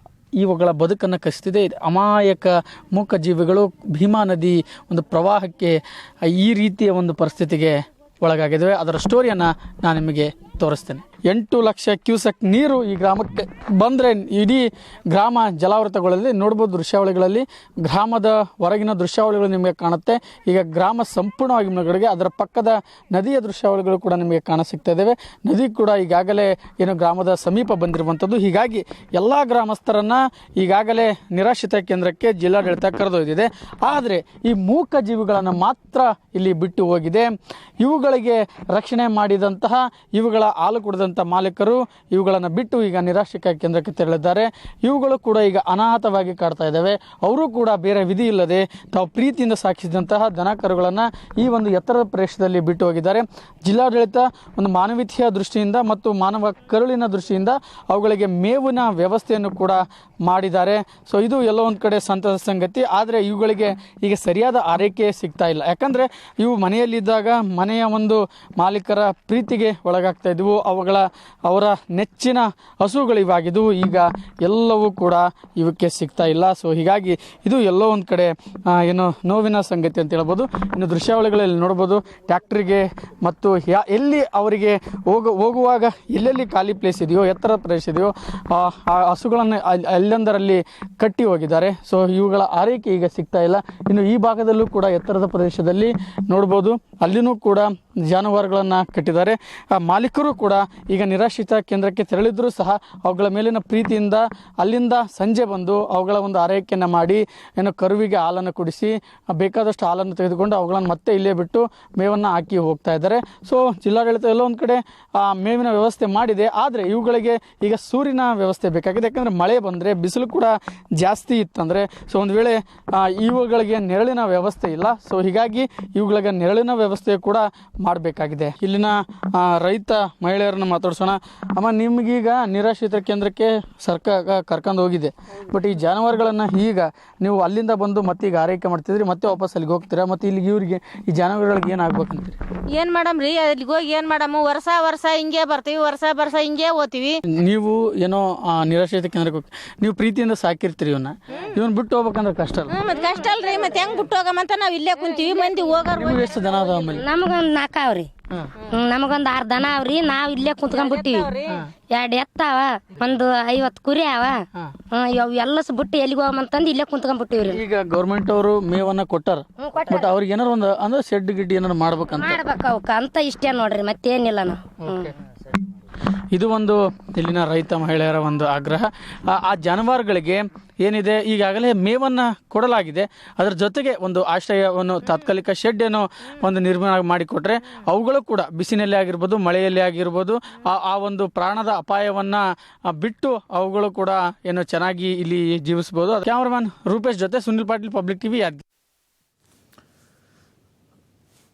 [SPEAKER 4] ಇವುಗಳ ಬದುಕನ್ನು ಕಸಿತಿದೆ. ಅಮಾಯಕ ಮೂಕ ಜೀವಿಗಳು ಭೀಮಾ ನದಿ ಒಂದು ಪ್ರವಾಹಕ್ಕೆ ಈ ರೀತಿಯ ಒಂದು ಪರಿಸ್ಥಿತಿಗೆ ಒಳಗಾಗಿದ್ದಾವೆ. ಅದರ ಸ್ಟೋರಿಯನ್ನು ನಾನು ನಿಮಗೆ ತೋರಿಸ್ತೇನೆ. 8 ಲಕ್ಷ ಕ್ಯೂಸೆಕ್ ನೀರು ಈ ಗ್ರಾಮಕ್ಕೆ ಬಂದರೆ ಇಡೀ ಗ್ರಾಮ ಜಲಾವೃತಗಳಲ್ಲಿ ನೋಡ್ಬೋದು. ದೃಶ್ಯಾವಳಿಗಳಲ್ಲಿ ಗ್ರಾಮದ ಹೊರಗಿನ ದೃಶ್ಯಾವಳಿಗಳು ನಿಮಗೆ ಕಾಣುತ್ತೆ. ಈಗ ಗ್ರಾಮ ಸಂಪೂರ್ಣವಾಗಿ ಮುಳುಗಡೆಗೆ, ಅದರ ಪಕ್ಕದ ನದಿಯ ದೃಶ್ಯಾವಳಿಗಳು ಕೂಡ ನಿಮಗೆ ಕಾಣಸಿಗ್ತಾ ಇದ್ದಾವೆ. ನದಿ ಕೂಡ ಈಗಾಗಲೇ ಏನು ಗ್ರಾಮದ ಸಮೀಪ ಬಂದಿರುವಂಥದ್ದು. ಹೀಗಾಗಿ ಎಲ್ಲ ಗ್ರಾಮಸ್ಥರನ್ನು ಈಗಾಗಲೇ ನಿರಾಶ್ರಿತ ಕೇಂದ್ರಕ್ಕೆ ಜಿಲ್ಲಾಡಳಿತ ಕರೆದೊಯ್ದಿದೆ. ಆದರೆ ಈ ಮೂಕ ಜೀವಿಗಳನ್ನು ಮಾತ್ರ ಇಲ್ಲಿ ಬಿಟ್ಟು ಹೋಗಿದೆ. ಇವುಗಳಿಗೆ ರಕ್ಷಣೆ ಮಾಡಿದಂತಹ, ಇವುಗಳ ಹಾಲು ಕುಡಿದಂಥ ಮಾಲೀಕರು ಇವುಗಳನ್ನು ಬಿಟ್ಟು ಈಗ ನಿರಾಶ್ರಿತ ಕೇಂದ್ರಕ್ಕೆ ತೆರಳಿದ್ದಾರೆ. ಇವುಗಳು ಕೂಡ ಈಗ ಅನಾಥವಾಗಿ ಕಾಡ್ತಾ ಇದ್ದಾವೆ. ಅವರು ಕೂಡ ಬೇರೆ ವಿಧಿ ಇಲ್ಲದೆ ತಾವು ಪ್ರೀತಿಯಿಂದ ಸಾಕಿಸಿದಂತಹ ದನ ಕರುಗಳನ್ನು ಈ ಒಂದು ಎತ್ತರದ ಪ್ರದೇಶದಲ್ಲಿ ಬಿಟ್ಟು ಹೋಗಿದ್ದಾರೆ. ಜಿಲ್ಲಾಡಳಿತ ಒಂದು ಮಾನವೀಯತೆಯ ದೃಷ್ಟಿಯಿಂದ ಮತ್ತು ಮಾನವ ಕರುಳಿನ ದೃಷ್ಟಿಯಿಂದ ಅವುಗಳಿಗೆ ಮೇವಿನ ವ್ಯವಸ್ಥೆಯನ್ನು ಕೂಡ ಮಾಡಿದ್ದಾರೆ. ಸೊ ಇದು ಎಲ್ಲೋ ಒಂದು ಕಡೆ ಸಂತಸ ಸಂಗತಿ. ಆದರೆ ಇವುಗಳಿಗೆ ಈಗ ಸರಿಯಾದ ಆರೈಕೆ ಸಿಗ್ತಾ ಇಲ್ಲ. ಯಾಕಂದರೆ ಇವು ಮನೆಯಲ್ಲಿದ್ದಾಗ ಮನೆಯ ಒಂದು ಮಾಲೀಕರ ಪ್ರೀತಿಗೆ ಒಳಗಾಗ್ತಾ ಇದ್ವು. ಅವರ ನೆಚ್ಚಿನ ಹಸುಗಳಿವಾಗಿದ್ದು ಈಗ ಎಲ್ಲವೂ ಕೂಡ ಇವಕ್ಕೆ ಸಿಗ್ತಾ ಇಲ್ಲ. ಸೊ ಹೀಗಾಗಿ ಇದು ಎಲ್ಲೋ ಒಂದು ಕಡೆ ಏನು ನೋವಿನ ಸಂಗತಿ ಅಂತ ಹೇಳ್ಬೋದು. ಇನ್ನು ದೃಶ್ಯಾವಳಿಗಳಲ್ಲಿ ನೋಡ್ಬೋದು, ಟ್ಯಾಕ್ಟ್ರಿಗೆ ಮತ್ತು ಎಲ್ಲಿ ಅವರಿಗೆ ಹೋಗುವಾಗ ಎಲ್ಲೆಲ್ಲಿ ಖಾಲಿ ಪ್ಲೇಸ್ ಇದೆಯೋ, ಎತ್ತರ ಪ್ರದೇಶ ಇದೆಯೋ, ಆ ಹಸುಗಳನ್ನು ಎಲ್ಲೆಂದರಲ್ಲಿ ಕಟ್ಟಿ ಹೋಗಿದ್ದಾರೆ. ಸೊ ಇವುಗಳ ಆರೈಕೆ ಈಗ ಸಿಗ್ತಾ ಇಲ್ಲ. ಇನ್ನು ಈ ಭಾಗದಲ್ಲೂ ಕೂಡ ಎತ್ತರದ ಪ್ರದೇಶದಲ್ಲಿ ನೋಡ್ಬೋದು, ಅಲ್ಲಿನೂ ಕೂಡ ಜಾನುವಾರುಗಳನ್ನು ಕಟ್ಟಿದ್ದಾರೆ. ಮಾಲೀಕರು ಕೂಡ ಈಗ ನಿರಾಶ್ರಿತ ಕೇಂದ್ರಕ್ಕೆ ತೆರಳಿದ್ರೂ ಸಹ ಅವುಗಳ ಮೇಲಿನ ಪ್ರೀತಿಯಿಂದ ಅಲ್ಲಿಂದ ಸಂಜೆ ಬಂದು ಅವುಗಳ ಒಂದು ಆರೈಕೆಯನ್ನು ಮಾಡಿ ಏನು ಕರುವಿಗೆ ಹಾಲನ್ನು ಕುಡಿಸಿ ಬೇಕಾದಷ್ಟು ಹಾಲನ್ನು ತೆಗೆದುಕೊಂಡು ಅವುಗಳನ್ನು ಮತ್ತೆ ಇಲ್ಲೇ ಬಿಟ್ಟು ಮೇವನ್ನು ಹಾಕಿ ಹೋಗ್ತಾ ಇದ್ದಾರೆ. ಸೊ ಜಿಲ್ಲಾಡಳಿತ ಎಲ್ಲೋ ಒಂದು ಕಡೆ ಮೇವಿನ ವ್ಯವಸ್ಥೆ ಮಾಡಿದೆ. ಆದರೆ ಇವುಗಳಿಗೆ ಈಗ ಸೂರಿನ ವ್ಯವಸ್ಥೆ ಬೇಕಾಗಿದೆ. ಯಾಕಂದರೆ ಮಳೆ ಬಂದರೆ, ಬಿಸಿಲು ಕೂಡ ಜಾಸ್ತಿ ಇತ್ತಂದರೆ, ಸೊ ಒಂದು ವೇಳೆ ಇವುಗಳಿಗೆ ನೆರಳಿನ ವ್ಯವಸ್ಥೆ ಇಲ್ಲ. ಸೊ ಹೀಗಾಗಿ ಇವುಗಳಿಗೆ ನೆರಳಿನ ವ್ಯವಸ್ಥೆ ಕೂಡ ಮಾಡಬೇಕಾಗಿದೆ. ಇಲ್ಲಿನ ರೈತ ಮಹಿಳೆಯರನ್ನು ಮಾತಾಡ್ಸೋಣ. ಅಮ್ಮ, ನಿಮಗೀಗ ನಿರಾಶ್ರಿತ ಕೇಂದ್ರಕ್ಕೆ ಸರ್ಕಾರ ಕರ್ಕೊಂಡು ಹೋಗಿದೆ, ಬಟ್ ಈ ಜಾನುವಾರುಗಳನ್ನು ಈಗ ನೀವು ಅಲ್ಲಿಂದ ಬಂದು ಮತ್ತೆ ಈಗ ಆರೈಕೆ ಮಾಡ್ತಿದ್ರಿ, ಮತ್ತೆ ವಾಪಸ್ ಅಲ್ಲಿಗೆ ಹೋಗ್ತೀರಾ, ಮತ್ತು ಇಲ್ಲಿಗೆ ಇವರಿಗೆ ಈ ಜಾನುವಾರುಗಳಿಗೆ ಏನಾಗ್ಬೇಕಂತೀರಿ?
[SPEAKER 5] ಏನು ಮಾಡಮ್ರಿ, ಅಲ್ಲಿಗೆ ಹೋಗಿ ಏನು ಮಾಡಮ್ಮ? ವರ್ಷ ಹಿಂಗೆ ಬರ್ತೀವಿ, ವರ್ಷ ಹಿಂಗೆ ಹೋಗ್ತೀವಿ.
[SPEAKER 4] ನೀವು ಏನೋ ನಿರಾಶ್ರಿತ ಕೇಂದ್ರಕ್ಕೆ ಹೋಗಿ ನೀವು ಪ್ರೀತಿಯಿಂದ ಸಾಕಿರ್ತೀರಿ ಇವನ್ ಬಿಟ್ಟು ಹೋಗ್ಬೇಕಂದ್ರೆ ಕಷ್ಟ ಅಲ್ಲ?
[SPEAKER 5] ಮತ್ತೆ ಕಷ್ಟ ಅಲ್ರಿ, ಮತ್ತೆ ಹೆಂಗ್ ಬಿಟ್ಟು ಹೋಗಮ್ಮಂತ ನಾವು ಇಲ್ಲೇ ಕುಂತೀವಿ. ಮಂದಿ ಹೋಗೋರು
[SPEAKER 4] ಎಷ್ಟು ಜನ ಅದಾವ? ಆಮೇಲೆ
[SPEAKER 6] ನಮಗೊಂದು 4 ಅವ್ರಿ. ನಮಗೊಂದ್ 6 ದನ ಅವ್ರಿ, ನಾವ್ ಇಲ್ಲೇ ಕುಂತ್ಕೊಂಡ್ಬಿಟ್ಟಿವಿ. 2 ಎತ್ತಾವ, ಒಂದು 50 ಕುರಿ ಅವ. ಎಲ್ಲಸ್ ಬಿಟ್ಟು ಎಲ್ಲಿಗೆ ಹೋಗಂತಂದು ಇಲ್ಲೇ ಕುಂತ್ಕೊಂಡ್ಬಿಟ್ಟಿವ್ರಿ.
[SPEAKER 4] ಈಗ ಗೌರ್ಮೆಂಟ್ ಅವರು ಮೇವನ್ನ ಕೊಟ್ಟಾರ, ಬಟ್ ಅವ್ರಿಗೆ ಏನಾರ ಒಂದು ಅಂದ್ರೆ ಶೆಡ್ ಗಿಡ್ ಏನಾರ ಮಾಡ್ಬೇಕಂತ
[SPEAKER 6] ಅವಕ್ಕ ಅಂತ ಇಷ್ಟೇ ನೋಡ್ರಿ, ಮತ್ತೇನಿಲ್ಲ ನಾವು.
[SPEAKER 4] ಇದು ಒಂದು ಇಲ್ಲಿನ ರೈತ ಮಹಿಳೆಯರ ಒಂದು ಆಗ್ರಹ. ಆ ಜಾನುವಾರುಗಳಿಗೆ ಏನಿದೆ ಈಗಾಗಲೇ ಮೇವನ್ನು ಕೊಡಲಾಗಿದೆ, ಅದರ ಜೊತೆಗೆ ಒಂದು ಆಶ್ರಯವನ್ನು ತಾತ್ಕಾಲಿಕ ಶೆಡ್ ಏನೋ ಒಂದು ನಿರ್ಮಾಣ ಮಾಡಿಕೊಟ್ರೆ ಅವುಗಳು ಕೂಡ ಬಿಸಿಲಲ್ಲಿ ಆಗಿರ್ಬೋದು, ಮಳೆಯಲ್ಲಿ ಆಗಿರ್ಬೋದು, ಆ ಒಂದು ಪ್ರಾಣದ ಅಪಾಯವನ್ನು ಬಿಟ್ಟು ಅವುಗಳು ಕೂಡ ಏನೋ ಚೆನ್ನಾಗಿ ಇಲ್ಲಿ ಜೀವಿಸ್ಬೋದು. ಕ್ಯಾಮರಾಮನ್ ರೂಪೇಶ್ ಜೊತೆ ಸುನಿಲ್ ಪಾಟೀಲ್, ಪಬ್ಲಿಕ್ ಟಿವಿ, ಯಾದಗಿರಿ.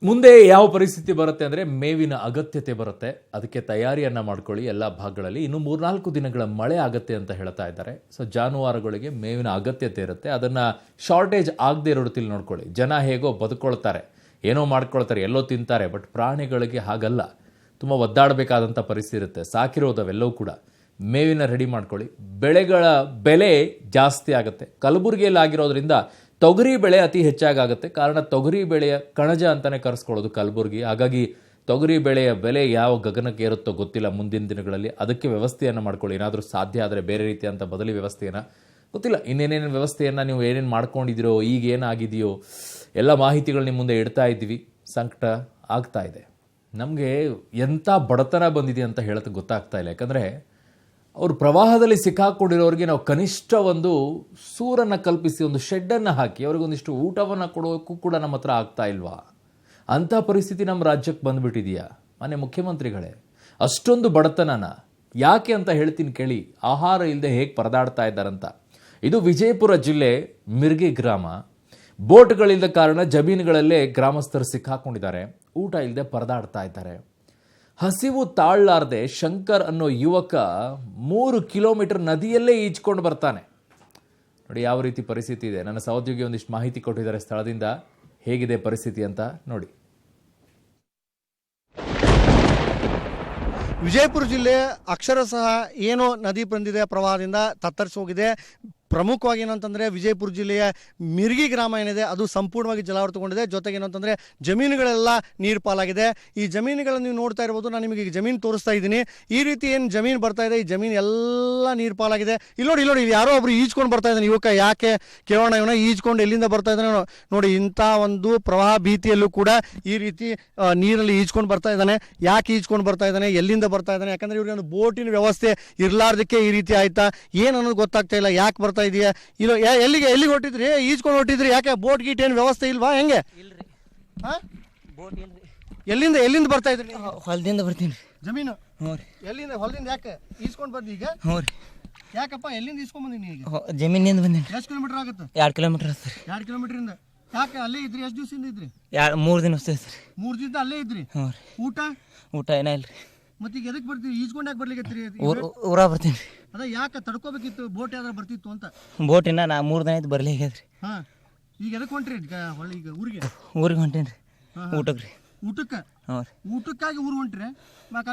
[SPEAKER 1] ಮುಂದೆ ಯಾವ ಪರಿಸ್ಥಿತಿ ಬರುತ್ತೆ ಅಂದರೆ ಮೇವಿನ ಅಗತ್ಯತೆ ಬರುತ್ತೆ, ಅದಕ್ಕೆ ತಯಾರಿಯನ್ನು ಮಾಡ್ಕೊಳ್ಳಿ ಎಲ್ಲ ಭಾಗಗಳಲ್ಲಿ. ಇನ್ನು 3-4 ದಿನಗಳ ಮಳೆ ಆಗುತ್ತೆ ಅಂತ ಹೇಳ್ತಾ ಇದ್ದಾರೆ. ಸೊ ಜಾನುವಾರುಗಳಿಗೆ ಮೇವಿನ ಅಗತ್ಯತೆ ಇರುತ್ತೆ, ಅದನ್ನು ಶಾರ್ಟೇಜ್ ಆಗದೆ ಇರೋ ರೀತಿಲಿ ನೋಡ್ಕೊಳ್ಳಿ. ಜನ ಹೇಗೋ ಬದುಕೊಳ್ತಾರೆ, ಏನೋ ಮಾಡ್ಕೊಳ್ತಾರೆ, ಎಲ್ಲೋ ತಿಂತಾರೆ, ಬಟ್ ಪ್ರಾಣಿಗಳಿಗೆ ಹಾಗಲ್ಲ, ತುಂಬ ಒದ್ದಾಡಬೇಕಾದಂಥ ಪರಿಸ್ಥಿತಿ ಇರುತ್ತೆ. ಸಾಕಿರೋದವೆಲ್ಲವೂ ಕೂಡ ಮೇವಿನ ರೆಡಿ ಮಾಡ್ಕೊಳ್ಳಿ. ಬೆಳೆಗಳ ಬೆಲೆ ಜಾಸ್ತಿ ಆಗುತ್ತೆ. ಕಲಬುರಗಿಯಲ್ಲಿ ಆಗಿರೋದ್ರಿಂದ ತೊಗರಿ ಬೆಳೆ ಅತಿ ಹೆಚ್ಚಾಗುತ್ತೆ. ಕಾರಣ ತೊಗರಿ ಬೆಳೆಯ ಕಣಜ ಅಂತಲೇ ಕರೆಸ್ಕೊಳ್ಳೋದು ಕಲಬುರಗಿ. ಹಾಗಾಗಿ ತೊಗರಿ ಬೆಳೆಯ ಬೆಲೆ ಯಾವ ಗಗನಕ್ಕೆ ಏರುತ್ತೋ ಗೊತ್ತಿಲ್ಲ ಮುಂದಿನ ದಿನಗಳಲ್ಲಿ. ಅದಕ್ಕೆ ವ್ಯವಸ್ಥೆಯನ್ನು ಮಾಡ್ಕೊಳ್ಳಿ. ಏನಾದರೂ ಸಾಧ್ಯ ಆದರೆ ಬೇರೆ ರೀತಿಯಂಥ ಬದಲಿ ವ್ಯವಸ್ಥೆಯನ್ನು, ಗೊತ್ತಿಲ್ಲ ಇನ್ನೇನೇನು ವ್ಯವಸ್ಥೆಯನ್ನು ನೀವು ಏನೇನು ಮಾಡ್ಕೊಂಡಿದ್ದೀರೋ, ಈಗ ಏನಾಗಿದೆಯೋ ಎಲ್ಲ ಮಾಹಿತಿಗಳು ನಿಮ್ಮ ಮುಂದೆ ಇಡ್ತಾ ಇದ್ದೀವಿ. ಸಂಕಟ ಆಗ್ತಾ ಇದೆ. ನಮಗೆ ಎಂಥ ಬಡತನ ಬಂದಿದೆ ಅಂತ ಹೇಳೋದು ಗೊತ್ತಾಗ್ತಾ ಇಲ್ಲ. ಯಾಕಂದರೆ ಅವರು ಪ್ರವಾಹದಲ್ಲಿ ಸಿಕ್ಕಾಕೊಂಡಿರೋರಿಗೆ ನಾವು ಕನಿಷ್ಠ ಒಂದು ಸೂರನ್ನು ಕಲ್ಪಿಸಿ ಒಂದು ಶೆಡ್ಡನ್ನು ಹಾಕಿ ಅವ್ರಿಗೊಂದಿಷ್ಟು ಊಟವನ್ನು ಕೊಡೋಕ್ಕೂ ಕೂಡ ನಮ್ಮ ಹತ್ರ ಆಗ್ತಾ ಇಲ್ವಾ? ಅಂಥ ಪರಿಸ್ಥಿತಿ ನಮ್ಮ ರಾಜ್ಯಕ್ಕೆ ಬಂದುಬಿಟ್ಟಿದೆಯಾ? ಮಾನ್ಯ ಮುಖ್ಯಮಂತ್ರಿಗಳೇ, ಅಷ್ಟೊಂದು ಬಡತನನ ಯಾಕೆ ಅಂತ ಹೇಳ್ತೀನಿ ಕೇಳಿ. ಆಹಾರ ಇಲ್ಲದೆ ಹೇಗೆ ಪರದಾಡ್ತಾ ಇದ್ದಾರಂತ. ಇದು ವಿಜಯಪುರ ಜಿಲ್ಲೆ ಮಿರ್ಗಿ ಗ್ರಾಮ. ಬೋಟ್ಗಳಿಲ್ಲದ ಕಾರಣ ಜಮೀನುಗಳಲ್ಲೇ ಗ್ರಾಮಸ್ಥರು ಸಿಕ್ಕಾಕೊಂಡಿದ್ದಾರೆ, ಊಟ ಇಲ್ಲದೆ ಪರದಾಡ್ತಾ ಇದ್ದಾರೆ. ಹಸಿವು ತಾಳಲಾರದೆ ಶಂಕರ್ ಅನ್ನೋ ಯುವಕ 3 ಕಿಲೋಮೀಟರ್ ನದಿಯಲ್ಲೇ ಈಜ್ಕೊಂಡು ಬರ್ತಾನೆ. ನೋಡಿ ಯಾವ ರೀತಿ ಪರಿಸ್ಥಿತಿ ಇದೆ. ನನ್ನ ಸಹೋದ್ಯೋಗಿ ಒಂದಿಷ್ಟು ಮಾಹಿತಿ ಕೊಟ್ಟಿದ್ದಾರೆ ಸ್ಥಳದಿಂದ, ಹೇಗಿದೆ ಪರಿಸ್ಥಿತಿ ಅಂತ ನೋಡಿ.
[SPEAKER 2] ವಿಜಯಪುರ ಜಿಲ್ಲೆ ಅಕ್ಷರಶಃ ಏನೋ ನದಿ ಬಂದಿದೆ, ಪ್ರವಾಹದಿಂದ ತತ್ತರಿಸಿ ಹೋಗಿದೆ. ಪ್ರಮುಖವಾಗಿ ಏನಂತಂದರೆ ವಿಜಯಪುರ ಜಿಲ್ಲೆಯ ಮಿರ್ಗಿ ಗ್ರಾಮ ಏನಿದೆ ಅದು ಸಂಪೂರ್ಣವಾಗಿ ಜಲಾವೃತಗೊಂಡಿದೆ. ಜೊತೆಗೆ ಏನಂತಂದರೆ ಜಮೀನುಗಳೆಲ್ಲ ನೀರು ಪಾಲಾಗಿದೆ. ಈ ಜಮೀನುಗಳನ್ನು ನೀವು ನೋಡ್ತಾ ಇರ್ಬೋದು. ನಾನು ನಿಮಗೆ ಈಗ ಜಮೀನು ತೋರಿಸ್ತಾ ಇದ್ದೀನಿ. ಈ ರೀತಿ ಏನು ಜಮೀನು ಬರ್ತಾ ಇದೆ, ಈ ಜಮೀನು ಎಲ್ಲ ನೀರು ಪಾಲಾಗಿದೆ. ಇಲ್ಲಿ ನೋಡಿ ಇಲ್ಲಿ ಯಾರೋ ಒಬ್ರು ಈಜ್ಕೊಂಡು ಬರ್ತಾ ಇದ್ದಾನೆ ಯುವಕ. ಯಾಕೆ ಕೇಳೋಣ, ಇವನ ಈಜ್ಕೊಂಡು ಎಲ್ಲಿಂದ ಬರ್ತಾ ಇದ್ದಾನೆ ನೋಡಿ. ಇಂಥ ಒಂದು ಪ್ರವಾಹ ಭೀತಿಯಲ್ಲೂ ಕೂಡ ಈ ರೀತಿ ನೀರಲ್ಲಿ ಈಜ್ಕೊಂಡು ಬರ್ತಾ ಇದ್ದಾನೆ. ಯಾಕೆ ಈಜ್ಕೊಂಡು ಬರ್ತಾ ಇದ್ದಾನೆ, ಎಲ್ಲಿಂದ ಬರ್ತಾ ಇದ್ದಾನೆ? ಯಾಕಂದರೆ ಇವ್ರಿಗೆ ಒಂದು ಬೋಟಿನ ವ್ಯವಸ್ಥೆ ಇರಲಾರ್ದಕ್ಕೆ ಈ ರೀತಿ ಆಯ್ತಾ ಏನು ಅನ್ನೋದು ಗೊತ್ತಾಗ್ತಾ ಇಲ್ಲ. ಯಾಕೆ ಬರ್ತಾ ಇದೆಯಾ? ಇಲ್ಲ ಎಲ್ಲಿಗೆ ಹೊಟ್ಟಿದ್ರಿ? ಈಜ್ಕೊಂಡು ಹೊಟ್ಟಿದ್ರಿ? ಯಾಕೆ ಬೋಟ್ ಗೀಟ್ ಏನು ವ್ಯವಸ್ಥೆ ಇಲ್ವಾ? ಹೆಂಗೆ? ಎಲ್ಲಿಂದ ಬರ್ತಾ ಇದ್ರಿ?
[SPEAKER 7] ಹೊಲದಿಂದ ಬರ್ತೀನಿ.
[SPEAKER 2] ಜಮೀನು?
[SPEAKER 7] ಹ್ಞೂ ರೀ.
[SPEAKER 2] ಎಲ್ಲಿಂದ? ಹೊಲದಿಂದ. ಯಾಕೆ ಈಸ್ಕೊಂಡು ಬಂದಿ ಈಗ?
[SPEAKER 7] ಹ್ಞೂ ರೀ.
[SPEAKER 2] ಯಾಕಪ್ಪ ಎಲ್ಲಿಂದ ಈಸ್ಕೊಂಡ್ ಬಂದಿನಿ ಈಗ?
[SPEAKER 7] ಜಮೀನಿಂದ ಬಂದೀನಿ.
[SPEAKER 2] ಎಷ್ಟು ಕಿಲೋಮೀಟರ್ ಆಗುತ್ತೆ?
[SPEAKER 7] 2 ಕಿಲೋಮೀಟರ್ ಸರ್.
[SPEAKER 2] 2 ಕಿಲೋಮೀಟರ್ ಇಂದ ಯಾಕೆ ಅಲ್ಲೇ ಇದ್ರಿ? ಎಷ್ಟು ದಿವಸದಿಂದ ಇದ್ರಿ?
[SPEAKER 7] 3 ದಿನ ಅಷ್ಟೇ ಸರ್.
[SPEAKER 2] 3 ದಿನದಿಂದ ಅಲ್ಲೇ ಇದ್ರಿ?
[SPEAKER 7] ಹ್ಞೂ ರೀ.
[SPEAKER 2] ಊಟ
[SPEAKER 7] ಏನ ಇಲ್ರಿ.
[SPEAKER 2] ಮತ್ತೆ ಈಗ ಎದಕ್ಕೆ ಬರ್ತೀವಿ? ಈಜ್ಕೊಂಡು ಯಾಕೆ ಬರ್ಲಿಕ್ಕೆ?
[SPEAKER 7] ಊರ ಬರ್ತೀನಿ.
[SPEAKER 2] ಅದ ಯಾಕೆ ತಡ್ಕೋಬೇಕಿತ್ತು? ಬೋಟ್ ಯಾವ್ದಾರು ಬರ್ತಿತ್ತು ಅಂತ.
[SPEAKER 7] ಬೋಟಿನ ನಾ 3 ದಿನ ಆಯ್ತು ಬರ್ಲಿ ಆಗ್ಯದ್ರಿ.
[SPEAKER 2] ಹಾ, ಈಗ ಎದಕ್ಕೆ ಹೊಂಟ್ರಿ? ಈಗ ಊರಿಗೆ
[SPEAKER 7] ಹೊಂಟೇನ್ರಿ ಊಟಕ್ಕೆ ರೀ.
[SPEAKER 2] ಊಟಕ್ಕೆ?
[SPEAKER 7] ಹ್ಞೂ ರೀ.
[SPEAKER 2] ಊಟಕ್ಕಾಗಿ ಊರು ಹೊಂಟ್ರಿ?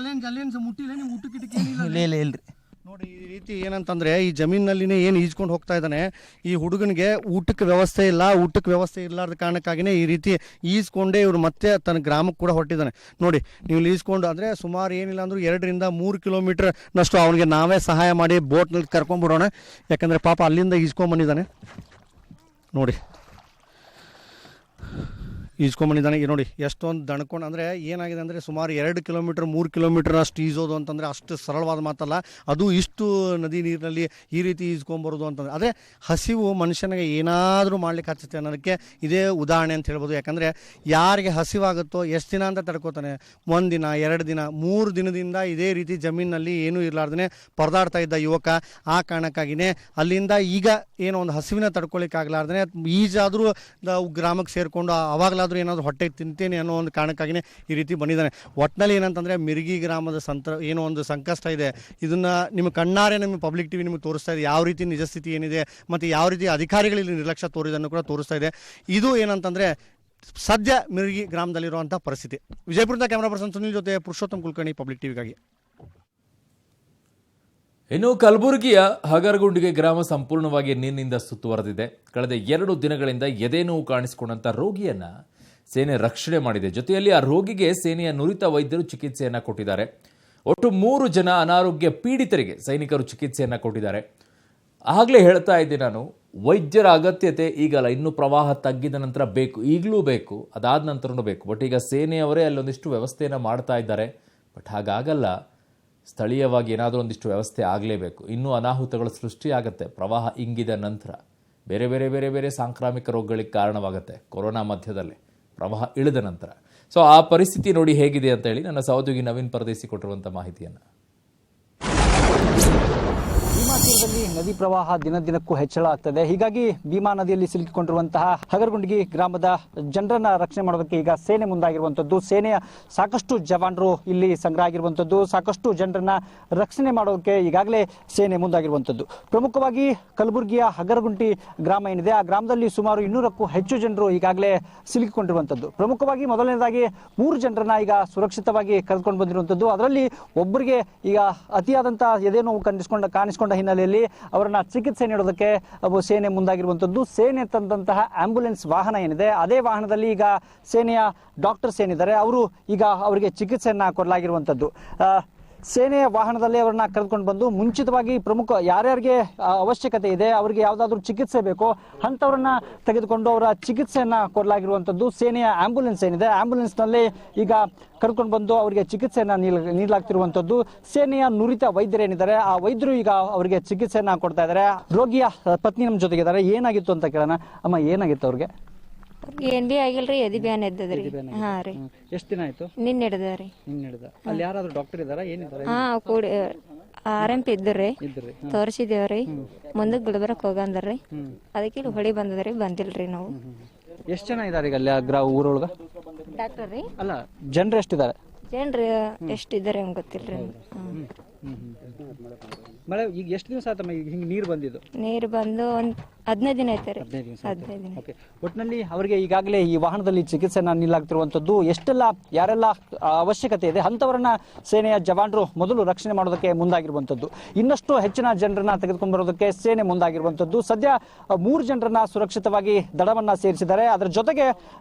[SPEAKER 2] ಅಲ್ಲೇನು ಮುಟ್ಟಿಲ್ಲ ನಿಮ್ಮ ಊಟಕ್ಕೆ?
[SPEAKER 7] ಇಲ್ಲ ಇಲ್ರಿ.
[SPEAKER 2] ನೋಡಿ ಈ ರೀತಿ ಏನಂತಂದರೆ ಈ ಜಮೀನಿನಲ್ಲಿನೇ ಏನು ಈಜ್ಕೊಂಡು ಹೋಗ್ತಾ ಇದ್ದಾನೆ. ಈ ಹುಡುಗನಿಗೆ ಊಟಕ್ಕೆ ವ್ಯವಸ್ಥೆ ಇಲ್ಲ. ಊಟಕ್ಕೆ ವ್ಯವಸ್ಥೆ ಇರಲಾರ್ದ ಕಾರಣಕ್ಕಾಗಿಯೇ ಈ ರೀತಿ ಈಜ್ಕೊಂಡೇ ಇವರು ಮತ್ತೆ ತನ್ನ ಗ್ರಾಮಕ್ಕೆ ಕೂಡ ಹೊರಟಿದ್ದಾನೆ. ನೋಡಿ ನೀವು ಈಜ್ಕೊಂಡು ಅಂದರೆ ಸುಮಾರು ಏನಿಲ್ಲ ಅಂದರೂ 2 ರಿಂದ 3 ಕಿಲೋಮೀಟರ್ನಷ್ಟು ಅವನಿಗೆ ನಾವೇ ಸಹಾಯ ಮಾಡಿ ಬೋಟ್ನಲ್ಲಿ ಕರ್ಕೊಂಡ್ಬಿಡೋಣ. ಯಾಕಂದರೆ ಪಾಪ ಅಲ್ಲಿಂದ ಈಜ್ಕೊಂಡ್ಬಂದಿದ್ದಾನೆ. ನೋಡಿ ಈಜ್ಕೊಂಡ್ಬಂದಿದ್ದಾನೆ. ನೋಡಿ ಎಷ್ಟೊಂದು ದಣ್ಕೊಂಡು. ಅಂದರೆ ಏನಾಗಿದೆ ಅಂದರೆ ಸುಮಾರು 2 ಕಿಲೋಮೀಟರ್ 3 ಕಿಲೋಮೀಟರ್ ಅಷ್ಟು ಈಜೋದು ಅಂತಂದರೆ ಅಷ್ಟು ಸರಳವಾದ ಮಾತಲ್ಲ. ಅದು ಇಷ್ಟು ನದಿ ನೀರಿನಲ್ಲಿ ಈ ರೀತಿ ಈಜ್ಕೊಂಬರೋದು ಅಂತಂದರೆ ಆದರೆ ಹಸಿವು ಮನುಷ್ಯನಿಗೆ ಏನಾದರೂ ಮಾಡ್ಲಿಕ್ಕೆ ಹಚ್ಚುತ್ತೆ ಅನ್ನೋದಕ್ಕೆ ಇದೇ ಉದಾಹರಣೆ ಅಂತ ಹೇಳ್ಬೋದು. ಯಾಕಂದರೆ ಯಾರಿಗೆ ಹಸಿವಾಗುತ್ತೋ ಎಷ್ಟು ದಿನ ಅಂತ ತಡ್ಕೋತಾನೆ. 1 ದಿನ 2 ದಿನ 3 ದಿನದಿಂದ ಇದೇ ರೀತಿ ಜಮೀನಿನಲ್ಲಿ ಏನೂ ಇರಲಾರ್ದೇ ಪರದಾಡ್ತಾ ಇದ್ದ ಯುವಕ. ಆ ಕಾರಣಕ್ಕಾಗಿಯೇ ಅಲ್ಲಿಂದ ಈಗ ಏನೋ ಒಂದು ಹಸಿವಿನ ತಡ್ಕೊಳ್ಳಿಕ್ಕಾಗಲಾರ್ದೇ ಈಜಾದರೂ ಗ್ರಾಮಕ್ಕೆ ಸೇರಿಕೊಂಡು ಅವಾಗಲಾದರೂ ಏನಾದರೂ ಹೊಟ್ಟೆಗೆ ತಿಂತೇನೆ ಅನ್ನೋ ಒಂದು ಕಾರಣಕ್ಕಾಗಿಯೇ ಈ ರೀತಿ ಬಂದಿದ್ದಾನೆ. ಒಟ್ಟಿನಲ್ಲಿ ಏನಂತಂದರೆ ಮಿರ್ಗಿ ಗ್ರಾಮದ ಏನೋ ಒಂದು ಸಂಕಷ್ಟ ಇದೆ. ಇದನ್ನು ನಿಮ್ಮ ಕಣ್ಣಾರೆ ನಿಮ್ಮ ಪಬ್ಲಿಕ್ ಟಿವಿ ನಿಮಗೆ ತೋರಿಸ್ತಾ ಇದೆ. ಯಾವ ರೀತಿ ನಿಜ ಸ್ಥಿತಿ ಏನಿದೆ ಮತ್ತು ಯಾವ ರೀತಿ ಅಧಿಕಾರಿಗಳಲ್ಲಿ ನಿರ್ಲಕ್ಷ್ಯ ತೋರಿದನ್ನು ಕೂಡ ತೋರಿಸ್ತಾ ಇದೆ. ಇದು ಏನಂತಂದರೆ ಸದ್ಯ ಮಿರ್ಗಿ ಗ್ರಾಮದಲ್ಲಿರುವಂಥ ಪರಿಸ್ಥಿತಿ. ವಿಜಯಪುರದ ಕ್ಯಾಮ್ರಾ ಪರ್ಸನ್ ಸುನಿಲ್ ಜೊತೆ ಪುರುಷೋತ್ತಮ್ ಕುಲಕರ್ಣಿ, ಪಬ್ಲಿಕ್ ಟಿವಿಗಾಗಿ.
[SPEAKER 1] ಇನ್ನು ಕಲಬುರಗಿಯ ಹಗರಗುಂಡಿಗೆ ಗ್ರಾಮ ಸಂಪೂರ್ಣವಾಗಿ ನೀರಿನಿಂದ ಸುತ್ತುವರೆದಿದೆ. ಕಳೆದ 2 ದಿನಗಳಿಂದ ಎದೆ ನೋವು ಕಾಣಿಸಿಕೊಂಡಂಥ ರೋಗಿಯನ್ನ ಸೇನೆ ರಕ್ಷಣೆ ಮಾಡಿದೆ. ಜೊತೆಯಲ್ಲಿ ಆ ರೋಗಿಗೆ ಸೇನೆಯ ನುರಿತ ವೈದ್ಯರು ಚಿಕಿತ್ಸೆಯನ್ನು ಕೊಟ್ಟಿದ್ದಾರೆ. ಒಟ್ಟು 3 ಜನ ಅನಾರೋಗ್ಯ ಪೀಡಿತರಿಗೆ ಸೈನಿಕರು ಚಿಕಿತ್ಸೆಯನ್ನು ಕೊಟ್ಟಿದ್ದಾರೆ. ಆಗಲೇ ಹೇಳ್ತಾ ಇದ್ದೆ ನಾನು, ವೈದ್ಯರ ಅಗತ್ಯತೆ ಈಗಲ್ಲ, ಇನ್ನು ಪ್ರವಾಹ ತಗ್ಗಿದ ನಂತರ ಬೇಕು, ಈಗಲೂ ಬೇಕು, ಅದಾದ ನಂತರನೂ ಬೇಕು. ಬಟ್ ಈಗ ಸೇನೆಯವರೇ ಅಲ್ಲೊಂದಿಷ್ಟು ವ್ಯವಸ್ಥೆಯನ್ನು ಮಾಡ್ತಾ ಇದ್ದಾರೆ. ಬಟ್ ಹಾಗಾಗಲ್ಲ, ಸ್ಥಳೀಯವಾಗಿ ಏನಾದರೂ ಒಂದಿಷ್ಟು ವ್ಯವಸ್ಥೆ ಆಗಲೇಬೇಕು. ಇನ್ನೂ ಅನಾಹುತಗಳು ಸೃಷ್ಟಿಯಾಗತ್ತೆ ಪ್ರವಾಹ ಇಂಗಿದ ನಂತರ. ಬೇರೆ ಬೇರೆ ಬೇರೆ ಬೇರೆ ಸಾಂಕ್ರಾಮಿಕ ರೋಗಗಳಿಗೆ ಕಾರಣವಾಗುತ್ತೆ ಕೊರೋನಾ ಮಧ್ಯದಲ್ಲಿ ಪ್ರವಾಹ ಇಳಿದ ನಂತರ. ಸೊ ಆ ಪರಿಸ್ಥಿತಿ ನೋಡಿ ಹೇಗಿದೆ ಅಂತ ಹೇಳಿ ನನ್ನ ಸಹೋದ್ಯೋಗಿ ನವೀನ್ ಪರದೇಸಿ ಕೊಟ್ಟಿರುವಂಥ ಮಾಹಿತಿಯನ್ನು.
[SPEAKER 8] ಭೀಮಾ ತೀರದಲ್ಲಿ ನದಿ ಪ್ರವಾಹ ದಿನಕ್ಕೂ ಹೆಚ್ಚಳ ಆಗ್ತದೆ. ಹೀಗಾಗಿ ಭೀಮಾ ನದಿಯಲ್ಲಿ ಸಿಲುಕಿಕೊಂಡಿರುವಂತಹ ಹಗರಗುಂಡಗಿ ಗ್ರಾಮದ ಜನರನ್ನ ರಕ್ಷಣೆ ಮಾಡೋದಕ್ಕೆ ಈಗ ಸೇನೆ ಮುಂದಾಗಿರುವಂತದ್ದು. ಸೇನೆಯ ಸಾಕಷ್ಟು ಜವಾನರು ಇಲ್ಲಿ ಸಂಗ್ರಹ ಆಗಿರುವಂತದ್ದು. ಸಾಕಷ್ಟು ಜನರನ್ನ ರಕ್ಷಣೆ ಮಾಡೋದಕ್ಕೆ ಈಗಾಗಲೇ ಸೇನೆ ಮುಂದಾಗಿರುವಂತದ್ದು. ಪ್ರಮುಖವಾಗಿ ಕಲಬುರಗಿಯ ಹಗರಗುಂಟಿ ಗ್ರಾಮ ಏನಿದೆ, ಆ ಗ್ರಾಮದಲ್ಲಿ ಸುಮಾರು 200ಕ್ಕೂ ಹೆಚ್ಚು ಜನರು ಈಗಾಗಲೇ ಸಿಲುಕಿಕೊಂಡಿರುವಂತದ್ದು. ಪ್ರಮುಖವಾಗಿ ಮೊದಲನೇದಾಗಿ 3 ಜನರನ್ನ ಈಗ ಸುರಕ್ಷಿತವಾಗಿ ಕರೆದುಕೊಂಡು ಬಂದಿರುವಂತದ್ದು. ಅದರಲ್ಲಿ ಒಬ್ಬರಿಗೆ ಈಗ ಅತಿಯಾದಂತಹ ಎದೆ ನೋವು ಕಾಣಿಸಿಕೊಂಡ ಹಿನ್ನೆಲೆಯಲ್ಲಿ ಅವರನ್ನ ಚಿಕಿತ್ಸೆ ನೀಡೋದಕ್ಕೆ ಸೇನೆ ಮುಂದಾಗಿರುವಂತದ್ದು. ಸೇನೆ ತಂದಂತಹ ಆಂಬ್ಯುಲೆನ್ಸ್ ವಾಹನ ಏನಿದೆ, ಅದೇ ವಾಹನದಲ್ಲಿ ಈಗ ಸೇನೆಯ ಡಾಕ್ಟರ್ಸ್ ಏನಿದ್ದಾರೆ ಅವರು ಈಗ ಅವರಿಗೆ ಚಿಕಿತ್ಸೆಯನ್ನ ಕೊಡಲಾಗಿರುವಂತದ್ದು. ಸೇನೆಯ ವಾಹನದಲ್ಲಿ ಅವರನ್ನ ಕರೆದುಕೊಂಡು ಬಂದು ಮುಂಚಿತವಾಗಿ ಪ್ರಮುಖ ಯಾರ್ಯಾರಿಗೆ ಅವಶ್ಯಕತೆ ಇದೆ, ಅವರಿಗೆ ಯಾವುದಾದ್ರೂ ಚಿಕಿತ್ಸೆ ಬೇಕೋ ಅಂಥವ್ರನ್ನ ತೆಗೆದುಕೊಂಡು ಅವರ ಚಿಕಿತ್ಸೆಯನ್ನ ಕೊಡಲಾಗಿರುವಂತದ್ದು. ಸೇನೆಯ ಆಂಬ್ಯುಲೆನ್ಸ್ ಏನಿದೆ, ಆಂಬ್ಯುಲೆನ್ಸ್ ನಲ್ಲಿ ಈಗ ಕರ್ಕೊಂಡು ಬಂದು ಅವರಿಗೆ ಚಿಕಿತ್ಸೆಯನ್ನ ನೀಡಲಾಗ್ತಿರುವಂತದ್ದು. ಸೇನೆಯ ನುರಿತ ವೈದ್ಯರೇನಿದ್ದಾರೆ, ಆ ವೈದ್ಯರು ಈಗ ಅವರಿಗೆ ಚಿಕಿತ್ಸೆಯನ್ನ ಕೊಡ್ತಾ ಇದ್ದಾರೆ. ರೋಗಿಯ ಪತ್ನಿ ನಮ್ಮ ಜೊತೆಗಿದ್ದಾರೆ. ಏನಾಗಿತ್ತು ಅಂತ ಕೇಳೋಣ. ಅಮ್ಮ, ಏನಾಗಿತ್ತು ಅವ್ರಿಗೆ?
[SPEAKER 9] ಏನ್ ಬಿ ಆಗಿಲ್ರಿ, ಎದಿ ಬ್ಯಾನ್ ಎದ್ದದ್ರಿ. ಹಾ ರೀ.
[SPEAKER 8] ಎಷ್ಟು ದಿನ ಆಯ್ತು?
[SPEAKER 9] ನಿನ್ನೆ ಹಿಡ್ದರಿ.
[SPEAKER 8] ಅಲ್ಲಿ ಯಾರಾದ್ರೂ ಡಾಕ್ಟರ್ ಇದಾರ? ಏನಿದ್ದಾರೆ?
[SPEAKER 9] ಹಾ, ಕೂಡಿ RMP ಇದ್ರಿ, ತೋರಿಸಿದೇವ್ರಿ. ಮುಂದಕ್ ಗುಲ್ಬರ್ಗ ಹೋಗಂದ್ರಿ. ಅದಕ್ಕೆ ಇಲ್ಲಿ ಹೊಳಿ ಬಂದದ್ರಿ, ಬಂದಿಲ್ರಿ ನಾವು.
[SPEAKER 8] ಎಷ್ಟು ಜನ ಇದಾರೆ ಈಗ ಅಲ್ಲಿ ಊರೊಳಗ?
[SPEAKER 9] ಡಾಕ್ಟರ್ ರೀ?
[SPEAKER 8] ಅಲ್ಲ, ಜನರು ಎಷ್ಟಿದ್ದಾರೆ?
[SPEAKER 9] ಜನರು ಎಷ್ಟಿದ್ದಾರೆ ಅಂತ ಗೊತ್ತಿಲ್ರಿ.
[SPEAKER 8] ಮಳೆ ಈಗ ಎಷ್ಟು ದಿವಸ ಆಯ್ತಮ್ಮ ಈಗ ಹಿಂಗೆ ನೀರು ಬಂದಿದ್ದು?
[SPEAKER 9] ನೀರು ಬಂದು ಒಂದ್ 15 ದಿನ ಆಯ್ತು ರೀ.
[SPEAKER 8] 15 ದಿನ. ಓಕೆ. ಒಟ್ಟಿನಲ್ಲಿ ಅವರಿಗೆ ಈಗಾಗಲೇ ಈ ವಾಹನದಲ್ಲಿ ಚಿಕಿತ್ಸೆನ ನೀಡಲಾಗ್ತಿರುವಂತದ್ದು. ಯಾರೆಲ್ಲ ಅವಶ್ಯಕತೆ ಇದೆ ಅಂತವರನ್ನ ಸೇನೆಯ ಜವಾನರು ಮೊದಲು ರಕ್ಷಣೆ ಮಾಡೋದಕ್ಕೆ ಮುಂದಾಗಿರುವಂತದ್ದು. ಇನ್ನಷ್ಟು ಹೆಚ್ಚಿನ ಜನರನ್ನ ತೆಗೆದುಕೊಂಡು ಬರೋದಕ್ಕೆ ಸೇನೆ ಮುಂದಾಗಿರುವಂತದ್ದು. ಸದ್ಯ 3 ಜನರನ್ನ ಸುರಕ್ಷಿತವಾಗಿ ದಡವನ್ನ ಸೇರಿಸಿದ್ದಾರೆ. ಅದರ ಜೊತೆಗೆ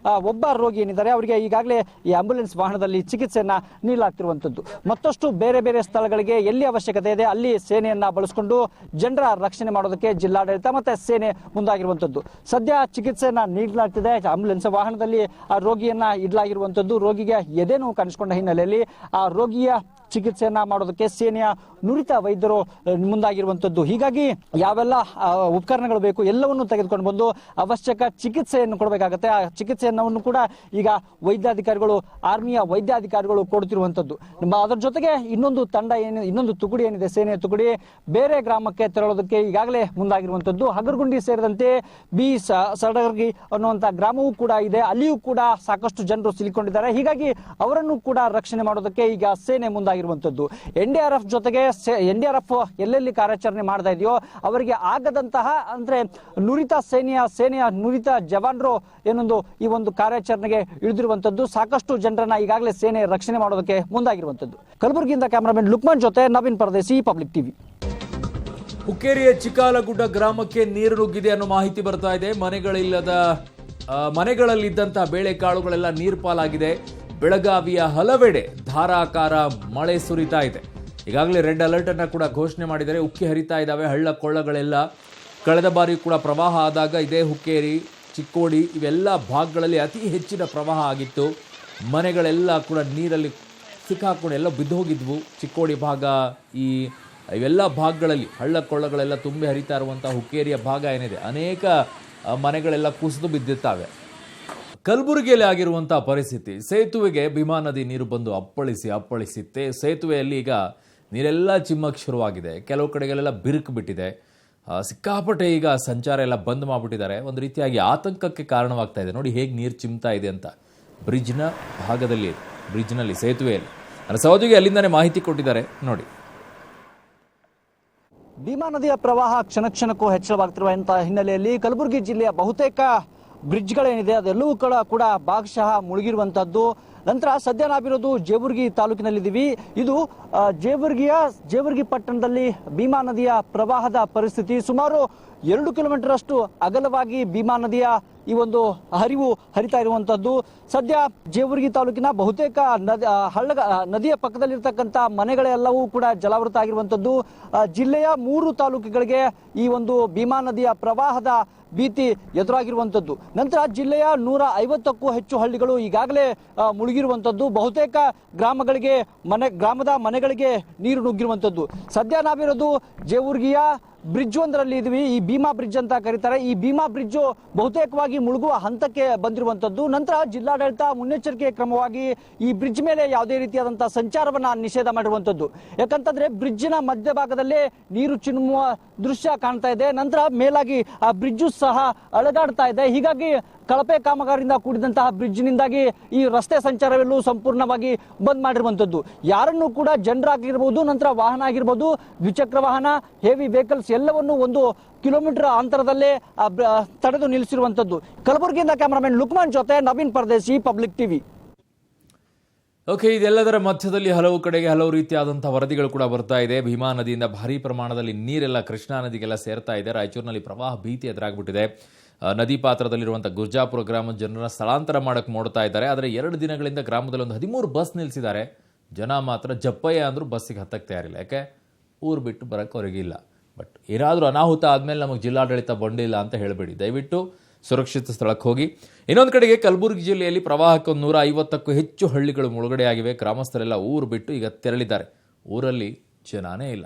[SPEAKER 8] ಒಬ್ಬ ರೋಗಿ ಏನಿದ್ದಾರೆ ಅವರಿಗೆ ಈಗಾಗಲೇ ಈ ಆಂಬ್ಯುಲೆನ್ಸ್ ವಾಹನದಲ್ಲಿ ಚಿಕಿತ್ಸೆಯನ್ನ ನೀಡಲಾಗ್ತಿರುವಂತದ್ದು. ಮತ್ತಷ್ಟು ಬೇರೆ ಬೇರೆ ಸ್ಥಳಗಳಿಗೆ ಎಲ್ಲಿ ಅವಶ್ಯಕತೆ ಇದೆ ಅಲ್ಲಿ ಸೇನೆಯನ್ನ ಬಳಸಿಕೊಂಡು ಜನರ ರಕ್ಷಣೆ ಮಾಡೋದಕ್ಕೆ ಜಿಲ್ಲಾಡಳಿತ ಮತ್ತೆ ಸೇನೆ ಮುಂದಾಗಿರುವಂತದ್ದು. ಸದ್ಯ ಚಿಕಿತ್ಸೆಯನ್ನ ನೀಡಲಾಗ್ತಿದೆ. ಆಂಬ್ಯುಲೆನ್ಸ್ ವಾಹನದಲ್ಲಿ ಆ ರೋಗಿಯನ್ನ ಇಡಲಾಗಿರುವಂತದ್ದು. ರೋಗಿಗೆ ಎದೆ ನೋವು ಕಾಣಿಸಿಕೊಂಡ ಹಿನ್ನೆಲೆಯಲ್ಲಿ ಆ ರೋಗಿಯ ಚಿಕಿತ್ಸೆಯನ್ನ ಮಾಡೋದಕ್ಕೆ ಸೇನೆಯ ನುರಿತ ವೈದ್ಯರು ಮುಂದಾಗಿರುವಂತದ್ದು. ಹೀಗಾಗಿ ಯಾವೆಲ್ಲ ಉಪಕರಣಗಳು ಬೇಕು ಎಲ್ಲವನ್ನು ತೆಗೆದುಕೊಂಡು ಬಂದು ಅವಶ್ಯಕ ಚಿಕಿತ್ಸೆಯನ್ನು ಕೊಡಬೇಕಾಗುತ್ತೆ. ಆ ಚಿಕಿತ್ಸೆಯನ್ನು ಕೂಡ ಈಗ ವೈದ್ಯಾಧಿಕಾರಿಗಳು, ಆರ್ಮಿಯ ವೈದ್ಯಾಧಿಕಾರಿಗಳು ಕೊಡ್ತಿರುವಂತದ್ದು. ಅದರ ಜೊತೆಗೆ ಇನ್ನೊಂದು ತುಕಡಿ ಏನಿದೆ, ಸೇನೆಯ ತುಕಡಿ ಬೇರೆ ಗ್ರಾಮಕ್ಕೆ ತೆರಳೋದಕ್ಕೆ ಈಗಾಗಲೇ ಮುಂದಾಗಿರುವಂತದ್ದು. ಹಗರಗುಂಡಿ ಸೇರಿದಂತೆ ಸಡಗರ್ಗಿ ಅನ್ನುವಂತ ಗ್ರಾಮವೂ ಕೂಡ ಇದೆ. ಅಲ್ಲಿಯೂ ಕೂಡ ಸಾಕಷ್ಟು ಜನರು ಸಿಲುಕೊಂಡಿದ್ದಾರೆ. ಹೀಗಾಗಿ ಅವರನ್ನು ಕೂಡ ರಕ್ಷಣೆ ಮಾಡೋದಕ್ಕೆ ಈಗ ಸೇನೆ ಮುಂದಾಗಿರುವಂತದ್ದು. NDRF ಜೊತೆಗೆ NDRF ಎಲ್ಲೆಲ್ಲಿ ಕಾರ್ಯಾಚರಣೆ ಮಾಡ್ತಾ ಇದೆಯೋ ಅವರಿಗೆ ಆಗದಂತಹ ಅಂದ್ರೆ ಸೇನೆಯ ನುರಿತ ಜವಾನರು ಈ ಒಂದು ಕಾರ್ಯಾಚರಣೆಗೆ ಇಳಿದಿರುವಂತದ್ದು. ಸಾಕಷ್ಟು ಜನರನ್ನ ಈಗಾಗಲೇ ಸೇನೆ ರಕ್ಷಣೆ ಮಾಡೋದಕ್ಕೆ ಮುಂದಾಗಿರುವಂತದ್ದು. ಕಲಬುರಗಿಯಿಂದ ಕ್ಯಾಮರಾಮನ್ ಲುಕ್ಮಾನ್ ಜೊತೆ ನವೀನ್ ಪರದೇಸಿ, ಪಬ್ಲಿಕ್ ಟಿವಿ.
[SPEAKER 1] ಹುಕ್ಕೇರಿಯ ಚಿಕಾಲಗುಡ್ಡ ಗ್ರಾಮಕ್ಕೆ ನೀರು ನುಗ್ಗಿದೆ ಅನ್ನೋ ಮಾಹಿತಿ ಬರ್ತಾ ಇದೆ. ಮನೆಗಳಲ್ಲಿದ್ದಂತಹ ಬೇಳೆಕಾಳುಗಳೆಲ್ಲ ನೀರು ಪಾಲಾಗಿದೆ. ಬೆಳಗಾವಿಯ ಹಲವೆಡೆ ಧಾರಾಕಾರ ಮಳೆ ಸುರಿತಾ ಇದೆ. ಈಗಾಗಲೇ ರೆಡ್ ಅಲರ್ಟ್ ಅನ್ನ ಕೂಡ ಘೋಷಣೆ ಮಾಡಿದರೆ. ಉಕ್ಕಿ ಹರಿತಾ ಇದ್ದಾವೆ ಹಳ್ಳ ಕೊಳ್ಳಗಳೆಲ್ಲ. ಕಳೆದ ಬಾರಿ ಕೂಡ ಪ್ರವಾಹ ಆದಾಗ ಇದೇ ಹುಕ್ಕೇರಿ, ಚಿಕ್ಕೋಡಿ ಇವೆಲ್ಲ ಭಾಗಗಳಲ್ಲಿ ಅತಿ ಹೆಚ್ಚಿನ ಪ್ರವಾಹ ಆಗಿತ್ತು. ಮನೆಗಳೆಲ್ಲ ಕೂಡ ನೀರಲ್ಲಿ ಸಿಕ್ಕಾಕೊಂಡು ಎಲ್ಲ ಬಿದ್ದು ಹೋಗಿದ್ವು. ಚಿಕ್ಕೋಡಿ ಭಾಗ, ಇವೆಲ್ಲ ಭಾಗಗಳಲ್ಲಿ ಹಳ್ಳ ಕೊಳ್ಳಗಳೆಲ್ಲ ತುಂಬಿ ಹರಿತಾ ಇರುವಂಥ ಹುಕ್ಕೇರಿಯ ಭಾಗ ಏನಿದೆ, ಅನೇಕ ಮನೆಗಳೆಲ್ಲ ಕುಸಿದು ಬಿದ್ದಿರ್ತಾವೆ. ಕಲಬುರಗಿಯಲ್ಲಿ ಆಗಿರುವಂಥ ಪರಿಸ್ಥಿತಿ, ಸೇತುವೆಗೆ ಭೀಮಾ ನದಿ ನೀರು ಬಂದು ಅಪ್ಪಳಿಸಿ ಸೇತುವೆಯಲ್ಲಿ ಈಗ ನೀರೆಲ್ಲ ಚಿಮ್ಮಕ್ಕೆ ಶುರುವಾಗಿದೆ. ಕೆಲವು ಕಡೆಗಳೆಲ್ಲ ಬಿರುಕು ಬಿಟ್ಟಿದೆ. ಸಿಕ್ಕಾಪಟ್ಟೆ ಈಗ ಸಂಚಾರ ಎಲ್ಲ ಬಂದ್ ಮಾಡಿಬಿಟ್ಟಿದ್ದಾರೆ. ಒಂದು ರೀತಿಯಾಗಿ ಆತಂಕಕ್ಕೆ ಕಾರಣವಾಗ್ತಾ ಇದೆ. ನೋಡಿ ಹೇಗೆ ನೀರು ಚಿಮ್ತಾ ಇದೆ ಅಂತ ಬ್ರಿಡ್ಜ್ನಲ್ಲಿ ಸೇತುವೆಯಲ್ಲಿ. ನನ್ನ ಸಹೋದ್ಯೋಗಿ ಅಲ್ಲಿಂದಾನೇ ಮಾಹಿತಿ ಕೊಟ್ಟಿದ್ದಾರೆ ನೋಡಿ.
[SPEAKER 8] ಭೀಮಾ ನದಿಯ ಪ್ರವಾಹ ಕ್ಷಣಕ್ಕೂ ಹೆಚ್ಚಳವಾಗ್ತಿರುವಂತಹ ಹಿನ್ನೆಲೆಯಲ್ಲಿ ಕಲಬುರಗಿ ಜಿಲ್ಲೆಯ ಬಹುತೇಕ ಬ್ರಿಡ್ಜ್ಗಳೇನಿದೆ ಅದೆಲ್ಲವೂ ಕೂಡ ಭಾಗಶಃ ಮುಳುಗಿರುವಂತಹದ್ದು. ನಂತರ ಸದ್ಯ ನಾವಿರೋದು ಜೇವರ್ಗಿ ತಾಲೂಕಿನಲ್ಲಿದ್ದೀವಿ. ಇದು ಜೇವರ್ಗಿ ಪಟ್ಟಣದಲ್ಲಿ ಭೀಮಾ ನದಿಯ ಪ್ರವಾಹದ ಪರಿಸ್ಥಿತಿ. ಸುಮಾರು 2 ಕಿಲೋಮೀಟರ್ ಅಷ್ಟು ಅಗಲವಾಗಿ ಭೀಮಾ ನದಿಯ ಈ ಒಂದು ಹರಿವು ಹರಿತಾ ಇರುವಂತದ್ದು. ಸದ್ಯ ಜೇವರ್ಗಿ ತಾಲೂಕಿನ ಬಹುತೇಕ ನದಿಯ ಪಕ್ಕದಲ್ಲಿರ್ತಕ್ಕಂಥ ಮನೆಗಳೆಲ್ಲವೂ ಕೂಡ ಜಲಾವೃತ ಆಗಿರುವಂತದ್ದು. ಜಿಲ್ಲೆಯ 3 ತಾಲೂಕುಗಳಿಗೆ ಈ ಒಂದು ಭೀಮಾ ನದಿಯ ಪ್ರವಾಹದ ಭೀತಿ ಎದುರಾಗಿರುವಂತದ್ದು. ನಂತರ ಜಿಲ್ಲೆಯ 150ಕ್ಕೂ ಹೆಚ್ಚು ಹಳ್ಳಿಗಳು ಈಗಾಗಲೇ ಮುಳುಗಿರುವಂತದ್ದು. ಬಹುತೇಕ ಗ್ರಾಮದ ಮನೆಗಳಿಗೆ ನೀರು ನುಗ್ಗಿರುವಂತದ್ದು. ಸದ್ಯ ನಾವಿರೋದು ಜೇವರ್ಗಿಯ ಬ್ರಿಡ್ಜ್ ಒಂದರಲ್ಲಿ ಇದ್ವಿ. ಈ ಭೀಮಾ ಬ್ರಿಡ್ಜ್ ಅಂತ ಕರೀತಾರೆ. ಈ ಭೀಮಾ ಬ್ರಿಡ್ಜ್ ಬಹುತೇಕವಾಗಿ ಮುಳುಗುವ ಹಂತಕ್ಕೆ ಬಂದಿರುವಂತದ್ದು. ನಂತರ ಜಿಲ್ಲಾಡಳಿತ ಮುನ್ನೆಚ್ಚರಿಕೆ ಕ್ರಮವಾಗಿ ಈ ಬ್ರಿಡ್ಜ್ ಮೇಲೆ ಯಾವುದೇ ರೀತಿಯಾದಂತಹ ಸಂಚಾರವನ್ನ ನಿಷೇಧ ಮಾಡಿರುವಂತದ್ದು. ಯಾಕಂತಂದ್ರೆ ಬ್ರಿಡ್ಜಿನ ಮಧ್ಯಭಾಗದಲ್ಲೇ ನೀರು ಚಿಮ್ಮುವ ದೃಶ್ಯ ಕಾಣ್ತಾ ಇದೆ. ನಂತರ ಮೇಲಾಗಿ ಆ ಬ್ರಿಡ್ಜ್ ಸಹ ಅಳಗಾಡ್ತಾ ಇದೆ. ಹೀಗಾಗಿ ಕಳಪೆ ಕಾಮಗಾರಿಯಿಂದ ಕೂಡಿದಂತಹ ಬ್ರಿಡ್ಜ್ನಿಂದಾಗಿ ಈ ರಸ್ತೆ ಸಂಚಾರವೆಲ್ಲೂ ಸಂಪೂರ್ಣವಾಗಿ ಬಂದ್ ಮಾಡಿರುವಂತದ್ದು. ಯಾರನ್ನು ಕೂಡ ಜನರಾಗಿರ್ಬೋದು, ನಂತರ ವಾಹನ ಆಗಿರ್ಬೋದು, ದ್ವಿಚಕ್ರ ವಾಹನ, ಹೆವಿ ವೆಹಿಕಲ್ಸ್ ಎಲ್ಲವನ್ನು 1 ಕಿಲೋಮೀಟರ್ ಅಂತರದಲ್ಲೇ ತಡೆದು ನಿಲ್ಲಿಸಿರುವಂತದ್ದು. ಕಲಬುರಗಿಯಿಂದ ಕ್ಯಾಮರಾಮನ್ ಲುಕ್ಮಾನ್ ಜೊತೆ ನವೀನ್ ಪರದೇಶಿ, ಪಬ್ಲಿಕ್ ಟಿವಿ.
[SPEAKER 1] ಓಕೆ, ಇದೆಲ್ಲದರ ಮಧ್ಯದಲ್ಲಿ ಹಲವು ಕಡೆಗೆ ಹಲವು ರೀತಿಯಾದಂತಹ ವರದಿಗಳು ಕೂಡ ಬರ್ತಾ ಇದೆ. ಭೀಮಾ ನದಿಯಿಂದ ಭಾರೀ ಪ್ರಮಾಣದಲ್ಲಿ ನೀರೆಲ್ಲ ಕೃಷ್ಣಾ ನದಿಗೆಲ್ಲ ಸೇರ್ತಾ ಇದೆ. ರಾಯಚೂರಿನಲ್ಲಿ ಪ್ರವಾಹ ಭೀತಿ ಎದುರಾಗ್ಬಿಟ್ಟಿದೆ. ನದಿ ಪಾತ್ರದಲ್ಲಿರುವಂಥ ಗುರ್ಜಾಪುರ ಗ್ರಾಮದ ಜನರನ್ನ ಸ್ಥಳಾಂತರ ಮಾಡಕ್ಕೆ ನೋಡ್ತಾ ಇದ್ದಾರೆ. ಆದರೆ 2 ದಿನಗಳಿಂದ ಗ್ರಾಮದಲ್ಲಿ ಒಂದು 13 ಬಸ್ ನಿಲ್ಲಿಸಿದ್ದಾರೆ. ಜನ ಮಾತ್ರ ಜಪ್ಪಯ್ಯ ಅಂದರೂ ಬಸ್ಸಿಗೆ ಹತ್ತಕ್ಕೆ ತಯಾರಿಲ್ಲ. ಯಾಕೆ? ಊರು ಬಿಟ್ಟು ಬರೋಕ್ಕೆ ಹೊರಗಿಲ್ಲ. ಬಟ್ ಏನಾದರೂ ಅನಾಹುತ ಆದಮೇಲೆ ನಮಗೆ ಜಿಲ್ಲಾಡಳಿತ ಬಂದಿಲ್ಲ ಅಂತ ಹೇಳಬೇಡಿ. ದಯವಿಟ್ಟು ಸುರಕ್ಷಿತ ಸ್ಥಳಕ್ಕೆ ಹೋಗಿ. ಇನ್ನೊಂದು ಕಡೆಗೆ ಕಲಬುರಗಿ ಜಿಲ್ಲೆಯಲ್ಲಿ ಪ್ರವಾಹಕ್ಕೆ 150ಕ್ಕೂ ಹೆಚ್ಚು ಹಳ್ಳಿಗಳು ಮುಳುಗಡೆಯಾಗಿವೆ. ಗ್ರಾಮಸ್ಥರೆಲ್ಲ ಊರು ಬಿಟ್ಟು ಈಗ ತೆರಳಿದ್ದಾರೆ. ಊರಲ್ಲಿ ಜನನೇ ಇಲ್ಲ.